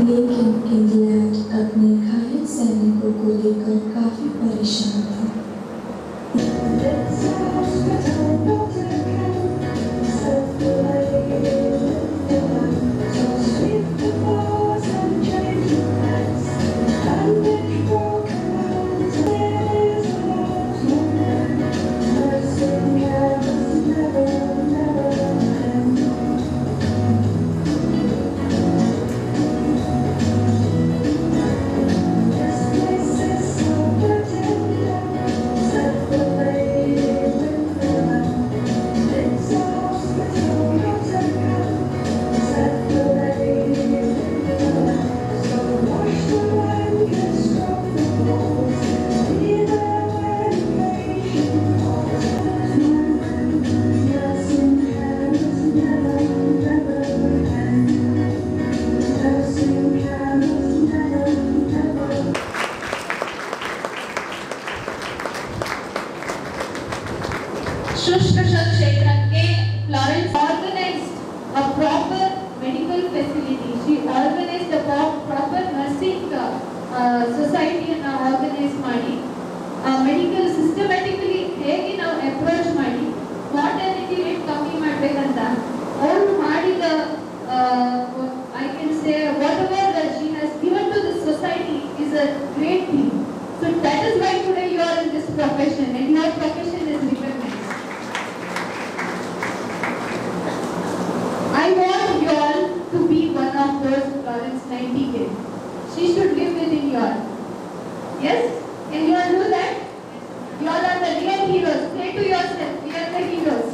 लेकिन इंग्लैंड अपने घायल सैनिकों को लेकर काफी परेशान था। शुश्रूषा क्षेत्र के Florence organized a proper medical facility. She organized a proper nursing society and organize ಮಾಡಿ ಮೆಡಿಕಲ್ ಸಿಸ್ಟಮ್ಯಾಟಿಕಲಿ ಹೇಗೆ ನಾವು ಅಪ್ರೋಚ್ ಮಾಡಿ ಮಾರ್ಟಾಲಿಟಿ ರೇಟ್ ಕಮ್ಮಿ ಮಾಡಬೇಕಂತ ಅವರು ಮಾಡಿದ I can say whatever that she has given to the society is a great thing. So that is why today you are in this profession and your profession is recognized. I want you all to be one of those Florence Nightingale. She should live within you all. Yes? Can you all do that? You all are the real heroes. Say to yourself, we are the heroes.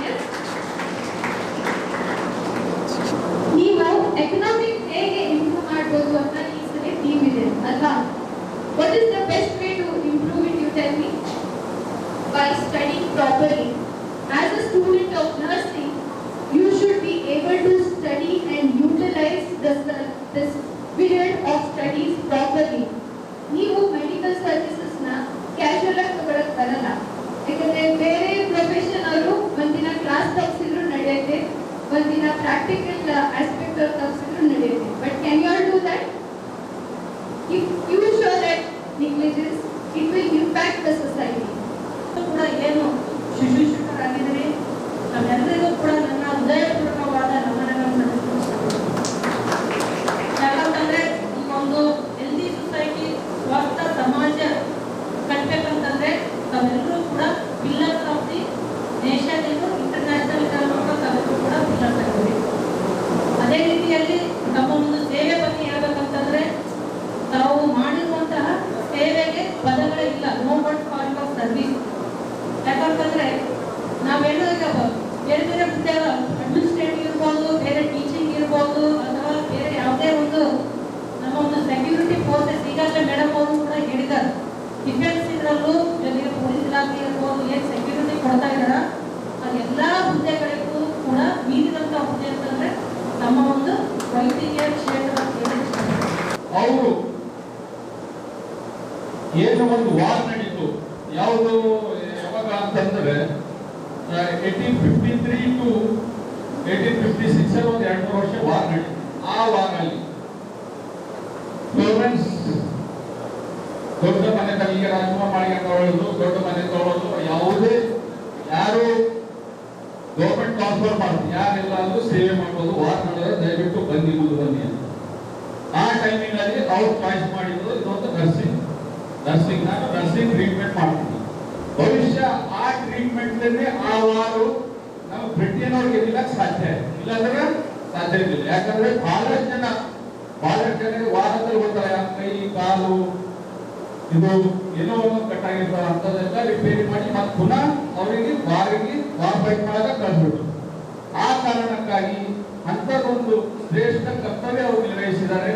Yes? ನೀವು economic ಹೇಗೆ improve ಮಾಡಬಹುದು ಅಂತ ಈ ಸಲ team ಇದೆ ಅಲ್ವಾ? What is the best way to improve it, you tell me? By studying properly. As a student of nursing, you should be able to study and utilize this period of studies properly. ನೀವು medical services ನ casual ಆಗಿ ತಗೊಳಕ್ ಬರಲ್ಲ, ಯಾಕಂದ್ರೆ ಬೇರೆ profession ಅವರು ಒಂದಿನ class ತಪ್ಪಿಸಿದ್ರು ನಡೆಯುತ್ತೆ, ಒಂದಿನ ಪ್ರಾಕ್ಟಿಕಲ್ ಆಸ್ಪೆಕ್ಟ್ ಅವ್ರು ತಪ್ಪಿಸಿದ್ರು ನಡೆಯುತ್ತೆ. But can you all do that? If you show that negligence it will impact the society. ಕೂಡ ಏನು ಶುಶ್ರೂಷಕರಾಗಿದ್ದಾರೆ ನಮ್ಮೆಲ್ಲರಿಗೂ ಕೂಡ ನನ್ನ ಹೃದಯಪೂರ್ವಕವಾದ ನಮನಗಳನ್ನು ಯಾಕಂತಂದ್ರೆ ಈ ಒಂದು ಹೆಲ್ದಿ ಸೊಸೈಟಿ ಸ್ವಸ್ಥ ಸಮಾಜ ಕಟ್ಟಬೇಕಂತಂದ್ರೆ ತಾವೆಲ್ಲರೂ ಕೂಡ ಪಿಲ್ಲರ್ಸ್ ಆಫ್ ದಿ ನೇಷನ್ ಎಂದು ಇಂಟರ್ನ್ಯಾಷನಲ್ ತಾವೆಲ್ಲರೂ ಕೂಡ ಪಿಲ್ಲರ್ಸ್ ಆಗಿದ್ದೀವಿ. ಅದೇ ರೀತಿಯಲ್ಲಿ ನಮ್ಮ ಒಂದು ಸೇವೆ ಬಗ್ಗೆ ಹೇಳ್ಬೇಕಂತಂದ್ರೆ ತಾವು ಮಾಡಿರುವಂತಹ ಸೇವೆಗೆ ಪದಗಳೇ ಇಲ್ಲ. No word for your service. ಯಾಕಂತಂದ್ರೆ ನಾವೆಲ್ಲೂ ಈಗ ಬೇರೆ ಬೇರೆ ಹುದ್ದೆಗಳು ಅಡ್ಮಿನಿಸ್ಟ್ರೇಟಿವ್ ಇರ್ಬೋದು, ಬೇರೆ ಟೀಚಿಂಗ್ ಇರ್ಬೋದು, ಅಥವಾ ಬೇರೆ ಯಾವುದೇ ಒಂದು ನಮ್ಮ ಒಂದು ಸೆಕ್ಯೂರಿಟಿ ಫೋರ್ಸಸ್ ಈಗಾಗಲೇ ಮೇಡಮ್ ಅವರು ಕೂಡ ಹೇಳಿದ್ದಾರೆ. ಡಿಫೆನ್ಸ್ ಇದರಲ್ಲೂ ಜೊತೆಗೆ ಪೊಲೀಸ್ ಇಲಾಖೆ ಇರ್ಬೋದು, ಏನು ಸೆಕ್ಯೂರಿಟಿ ಕೊಡ್ತಾ ಇದ್ದಾರ ಆ ಎಲ್ಲ ಹುದ್ದೆಗಳಿಗೂ ಕೂಡ ಮೀರಿದಂಥ ಹುದ್ದೆ ಅಂತಂದ್ರೆ ನಮ್ಮ ಒಂದು ವೈದ್ಯಕೀಯ ಕ್ಷೇತ್ರ ಅವರು ಏನು ಒಂದು ವಾರ್ ನಡೀತು, ಯಾವುದು ಯಾವಾಗ ಅಂತಂದ್ರೆ 1853 to 1856 ಒಂದು 2 ವರ್ಷ ವಾರ್ ನಡೀತು. ಆ ವಾರಲ್ಲಿ ಫ್ಲೋರೆನ್ಸ್ ದೊಡ್ಡ ಮನೆ ಈಗ ರಾಜಕುಮಾರ್ ಮಾಳಿಗೆ ತಗೊಳ್ಳೋದು, ದೊಡ್ಡ ಮನೆ ತಗೊಳ್ಳೋದು, ಯಾವುದೇ ಯಾರು ಗೌರ್ಮೆಂಟ್ ಟ್ರಾನ್ಸ್ಫರ್ ಮಾಡ್ತೀವಿ ಯಾರೆಲ್ಲ ಅಂದ್ರೂ ಸೇವೆ ಮಾಡ್ಬೋದು, ವಾರ್ ಮಾಡಿದ್ರೆ ದಯವಿಟ್ಟು ಬನ್ನಿ ಮುಂದೆ ಬನ್ನಿ ಅಂತ. ಆ ಟೈಮಿನಲ್ಲಿ ಅವ್ರು ಚಾಯ್ಸ್ ಮಾಡಿದ್ರು ಇದೊಂದು ನರ್ಸಿಂಗ್ ಟ್ರೀಟ್ಮೆಂಟ್ ಮಾಡ್ತೀವಿ. ಭವಿಷ್ಯ ಆ ಟ್ರೀಟ್ಮೆಂಟ್ ಆ ವಾರು ನಾವು ಬ್ರಿಟನ್ ಅವ್ರಿಗೆ ಗೆಲ್ಲಕ್ಕೆ ಸಾಧ್ಯ ಇಲ್ಲಾಂದ್ರೆ ಸಾಧ್ಯ ಇಲ್ಲ. ಯಾಕಂದ್ರೆ ಬಹಳಷ್ಟು ಜನರಿಗೆ ವಾರದಲ್ಲಿ ಹೋಗ್ತಾರೆ, ಕೈ ಕಾಲು ಇದು ಏನೋ ಒಂದು ಕಟ್ಟಾಗಿರ್ತಾರ ಅಂತದೆಲ್ಲ ರಿಪೇರಿ ಮಾಡಿ ಮತ್ತೆ ಪುನಃ ಅವರಿಗೆ ವಾರ್ ಫೈಟ್ ಮಾಡಾಗ ಕಳ್ಸ್ಬಿಟ್ಟು. ಆ ಕಾರಣಕ್ಕಾಗಿ ಅಂತದೊಂದು ಶ್ರೇಷ್ಠ ಕರ್ತವ್ಯ ಅವರು ನಿರ್ವಹಿಸಿದ್ದಾರೆ.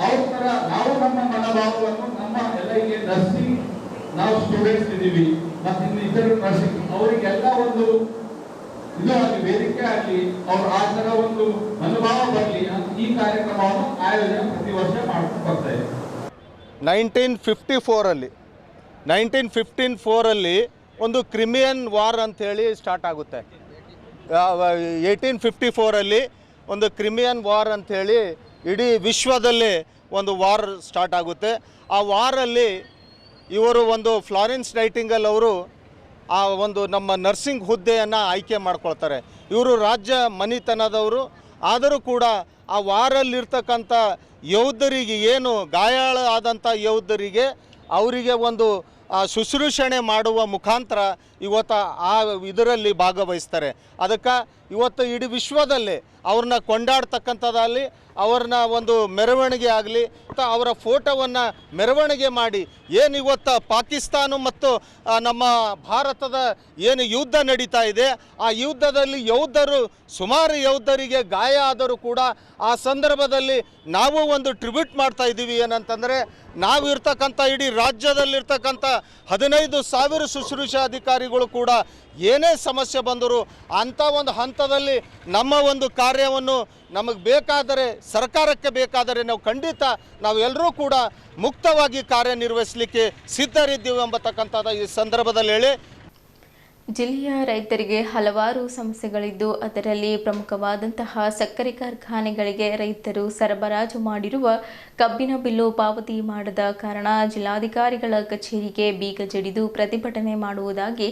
ಅವ್ರ ತರ ನಾವು ನಮ್ಮ ಮನೋಭಾವವನ್ನು ನಮ್ಮ ಎಲ್ಲ ಈಗ ನರ್ಸಿಂಗ್ ನಾವು ಸ್ಟೂಡೆಂಟ್ಸ್ ಇದ್ದೀವಿ, ಮತ್ತೆ ಇನ್ನು ಇತರ ನರ್ಸಿಂಗ್ ಅವರಿಗೆಲ್ಲ ಒಂದು ಇದು ಆಗಲಿ, ವೇದಿಕೆ ಆಗಲಿ, ಅವ್ರು ಆ ತರ ಒಂದು ಮನೋಭಾವ ಬರಲಿ ಅಂತ ಈ ಕಾರ್ಯಕ್ರಮವನ್ನು ಆಯೋಜನೆ ಪ್ರತಿ ವರ್ಷ ಮಾಡ್ಕೊಂಡು ಬರ್ತಾ ಇದೆ. 1954 1954 ಒಂದು ಕ್ರಿಮಿಯನ್ ವಾರ್ ಅಂಥೇಳಿ ಸ್ಟಾರ್ಟ್ ಆಗುತ್ತೆ. 1854 ಒಂದು ಕ್ರಿಮಿಯನ್ ವಾರ್ ಅಂಥೇಳಿ ಇಡೀ ವಿಶ್ವದಲ್ಲಿ ಒಂದು ವಾರ್ ಸ್ಟಾರ್ಟ್ ಆಗುತ್ತೆ. ಆ ವಾರಲ್ಲಿ ಇವರು ಒಂದು ಫ್ಲಾರೆನ್ಸ್ ನೈಟಿಂಗೇಲ್ ಅವರು ಆ ಒಂದು ನಮ್ಮ ನರ್ಸಿಂಗ್ ಹುದ್ದೆಯನ್ನು ಆಯ್ಕೆ ಮಾಡ್ಕೊಳ್ತಾರೆ. ಇವರು ರಾಜ್ಯ ಮನೆತನದವರು, ಆದರೂ ಕೂಡ ಆ ವಾರಲ್ಲಿರ್ತಕ್ಕಂಥ ಯೋಧರಿಗೆ, ಏನು ಗಾಯಾಳ ಆದಂಥ ಯೋಧರಿಗೆ ಅವರಿಗೆ ಒಂದು ಶುಶ್ರೂಷಣೆ ಮಾಡುವ ಮುಖಾಂತರ ಇವತ್ತು ಆ ಇದರಲ್ಲಿ ಭಾಗವಹಿಸ್ತಾರೆ. ಅದಕ್ಕೆ ಇವತ್ತು ಇಡೀ ವಿಶ್ವದಲ್ಲಿ ಅವ್ರನ್ನ ಕೊಂಡಾಡ್ತಕ್ಕಂಥದ್ದಲ್ಲಿ, ಅವ್ರನ್ನ ಒಂದು ಮೆರವಣಿಗೆ ಆಗಲಿ, ಅವರ ಫೋಟೋವನ್ನು ಮೆರವಣಿಗೆ ಮಾಡಿ ಏನು ಇವತ್ತು ಪಾಕಿಸ್ತಾನ ಮತ್ತು ನಮ್ಮ ಭಾರತದ ಏನು ಯುದ್ಧ ನಡೀತಾ ಇದೆ, ಆ ಯುದ್ಧದಲ್ಲಿ ಯೋಧರು ಸುಮಾರು ಯೋಧರಿಗೆ ಗಾಯ ಆದರೂ ಕೂಡ ಆ ಸಂದರ್ಭದಲ್ಲಿ ನಾವು ಒಂದು ಟ್ರಿಬ್ಯೂಟ್ ಮಾಡ್ತಾ ಇದ್ದೀವಿ. ಏನಂತಂದರೆ ನಾವು ಇರ್ತಕ್ಕಂಥ ಇಡೀ ರಾಜ್ಯದಲ್ಲಿರ್ತಕ್ಕಂಥ 15,000 ಶುಶ್ರೂಷಾ ಅಧಿಕಾರಿಗಳು ಕೂಡ ಏನೇ ಸಮಸ್ಯೆ ಬಂದರೂ ಅಂಥ ಒಂದು ಹಂತದಲ್ಲಿ ನಮ್ಮ ಒಂದು ಕಾರ್ಯವನ್ನು ನಮಗೆ ಬೇಕಾದರೆ, ಸರ್ಕಾರಕ್ಕೆ ಬೇಕಾದರೆ ನಾವು ಖಂಡಿತ ನಾವೆಲ್ಲರೂ ಕೂಡ ಮುಕ್ತವಾಗಿ ಕಾರ್ಯನಿರ್ವಹಿಸಲಿಕ್ಕೆ ಸಿದ್ಧರಿದ್ದೀವಿ ಎಂಬತಕ್ಕಂಥದ್ದು ಈ ಸಂದರ್ಭದಲ್ಲಿ ಹೇಳಿ, ಜಿಲ್ಲೆಯ ರೈತರಿಗೆ ಹಲವಾರು ಸಮಸ್ಯೆಗಳಿದ್ದು ಅದರಲ್ಲಿ ಪ್ರಮುಖವಾದಂತಹ ಸಕ್ಕರೆ ಕಾರ್ಖಾನೆಗಳಿಗೆ ರೈತರು ಸರಬರಾಜು ಮಾಡಿರುವ ಕಬ್ಬಿನ ಬಿಲ್ಲು ಪಾವತಿ ಮಾಡದ ಕಾರಣ ಜಿಲ್ಲಾಧಿಕಾರಿಗಳ ಕಚೇರಿಗೆ ಬೀಗ ಜಡಿದು ಪ್ರತಿಭಟನೆ ಮಾಡುವುದಾಗಿ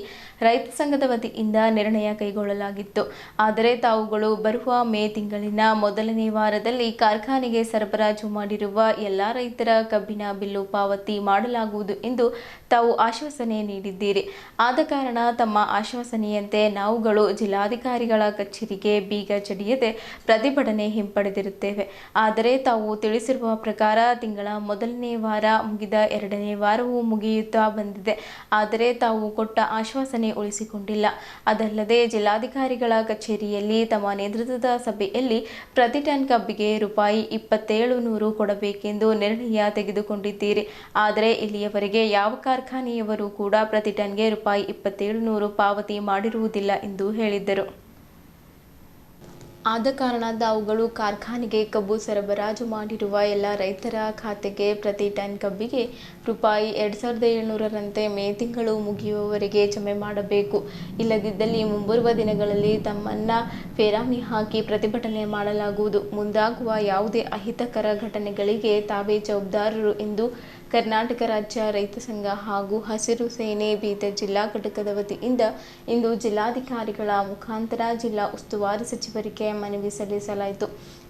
ರೈತ ಸಂಘದ ವತಿಯಿಂದ ನಿರ್ಣಯ ಕೈಗೊಳ್ಳಲಾಗಿತ್ತು. ಆದರೆ ತಾವುಗಳು ಬರುವ ಮೇ ತಿಂಗಳಿನ ಮೊದಲನೇ ವಾರದಲ್ಲಿ ಕಾರ್ಖಾನೆಗೆ ಸರಬರಾಜು ಮಾಡಿರುವ ಎಲ್ಲ ರೈತರ ಕಬ್ಬಿನ ಬಿಲ್ಲು ಪಾವತಿ ಮಾಡಲಾಗುವುದು ಎಂದು ತಾವು ಆಶ್ವಾಸನೆ ನೀಡಿದ್ದೀರಿ. ಆದ ಕಾರಣ ತಮ್ಮ ಆಶ್ವಾಸನೆಯಂತೆ ನಾವುಗಳು ಜಿಲ್ಲಾಧಿಕಾರಿಗಳ ಕಚೇರಿಗೆ ಬೀಗ ಜಡಿಯದೆ ಪ್ರತಿಭಟನೆ ಹಿಂಪಡೆದಿರುತ್ತೇವೆ. ಆದರೆ ತಾವು ತಿಳಿಸಿರುವ ಪ್ರಕಾರ ತಿಂಗಳ ಮೊದಲನೇ ವಾರ ಮುಗಿದ 2ನೇ ವಾರವೂ ಮುಗಿಯುತ್ತಾ ಬಂದಿದೆ. ಆದರೆ ತಾವು ಕೊಟ್ಟ ಆಶ್ವಾಸನೆ ಉಳಿಸಿಕೊಂಡಿಲ್ಲ. ಅದಲ್ಲದೆ ಜಿಲ್ಲಾಧಿಕಾರಿಗಳ ಕಚೇರಿಯಲ್ಲಿ ತಮ್ಮ ನೇತೃತ್ವದ ಸಭೆಯಲ್ಲಿ ಪ್ರತಿ ಟನ್ ಕಬ್ಬಿಗೆ ರೂಪಾಯಿ 2700 ಕೊಡಬೇಕೆಂದು ನಿರ್ಣಯ ತೆಗೆದುಕೊಂಡಿದ್ದೀರಿ. ಆದರೆ ಇಲ್ಲಿಯವರೆಗೆ ಯಾವ ಕಾರ್ಖಾನೆಯವರು ಕೂಡ ಪ್ರತಿ ಟನ್ಗೆ ರೂಪಾಯಿ 2700 ಪಾವತಿ ಮಾಡಿರುವುದಿಲ್ಲ ಎಂದು ಹೇಳಿದ್ದರು. ಆದ ಕಾರಣ ತಾವುಗಳು ಕಾರ್ಖಾನೆಗೆ ಕಬ್ಬು ಸರಬರಾಜು ಮಾಡಿರುವ ಎಲ್ಲ ರೈತರ ಖಾತೆಗೆ ಪ್ರತಿ ಟನ್ ಕಬ್ಬಿಗೆ ರೂಪಾಯಿ 2700ರಂತೆ ಮೇ ತಿಂಗಳು ಮುಗಿಯುವವರೆಗೆ ಜಮೆ ಮಾಡಬೇಕು. ಇಲ್ಲದಿದ್ದಲ್ಲಿ ಮುಂಬರುವ ದಿನಗಳಲ್ಲಿ ತಮ್ಮನ್ನ ಫೇರಾಮಿ ಹಾಕಿ ಪ್ರತಿಭಟನೆ ಮಾಡಲಾಗುವುದು. ಮುಂದಾಗುವ ಯಾವುದೇ ಅಹಿತಕರ ಘಟನೆಗಳಿಗೆ ತಾವೇ ಜವಾಬ್ದಾರರು ಎಂದು ಕರ್ನಾಟಕ ರಾಜ್ಯ ರೈತ ಸಂಘ ಹಾಗೂ ಹಸಿರು ಸೇನೆ ಬೀದರ್ ಜಿಲ್ಲಾ ಘಟಕದ ವತಿಯಿಂದ ಇಂದು ಜಿಲ್ಲಾಧಿಕಾರಿಗಳ ಮುಖಾಂತರ ಜಿಲ್ಲಾ ಉಸ್ತುವಾರಿ ಸಚಿವರಿಗೆ ಮನವಿ ಸಲ್ಲಿಸಲಾಯಿತು.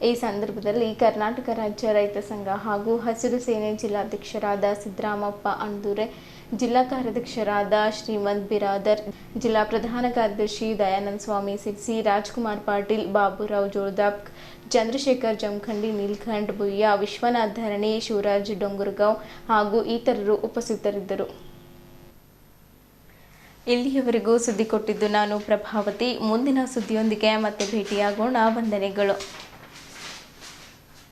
ಈ ಸಂದರ್ಭದಲ್ಲಿ ಕರ್ನಾಟಕ ರಾಜ್ಯ ರೈತ ಸಂಘ ಹಾಗೂ ಹಸಿರು ಸೇನೆ ಜಿಲ್ಲಾಧ್ಯಕ್ಷರಾದ ಸಿದ್ದರಾಮಪ್ಪ ಅಣದೂರೆ, ಜಿಲ್ಲಾ ಕಾರ್ಯಾಧ್ಯಕ್ಷರಾದ ಶ್ರೀಮಂತ್ ಬಿರಾದರ್, ಜಿಲ್ಲಾ ಪ್ರಧಾನ ಕಾರ್ಯದರ್ಶಿ ದಯಾನಂದ ಸ್ವಾಮಿ ಸಿರ್ಸಿ, ರಾಜ್ಕುಮಾರ್ ಪಾಟೀಲ್, ಬಾಬುರಾವ್ ಜೋಳದಾಪ್, ಚಂದ್ರಶೇಖರ್ ಜಮಖಂಡಿ, ನೀಲ್ಕಂಠ್ ಬುಯ್ಯ, ವಿಶ್ವನಾಥ್ ಧರಣಿ, ಶಿವರಾಜ್ ಡೊಂಗುರಗಾಂವ್ ಹಾಗೂ ಇತರರು ಉಪಸ್ಥಿತರಿದ್ದರು. ಇಲ್ಲಿಯವರೆಗೂ ಸುದ್ದಿ ಕೊಟ್ಟಿದ್ದು ನಾನು ಪ್ರಭಾವತಿ. ಮುಂದಿನ ಸುದ್ದಿಯೊಂದಿಗೆ ಮತ್ತೆ ಭೇಟಿಯಾಗೋಣ. ವಂದನೆಗಳು.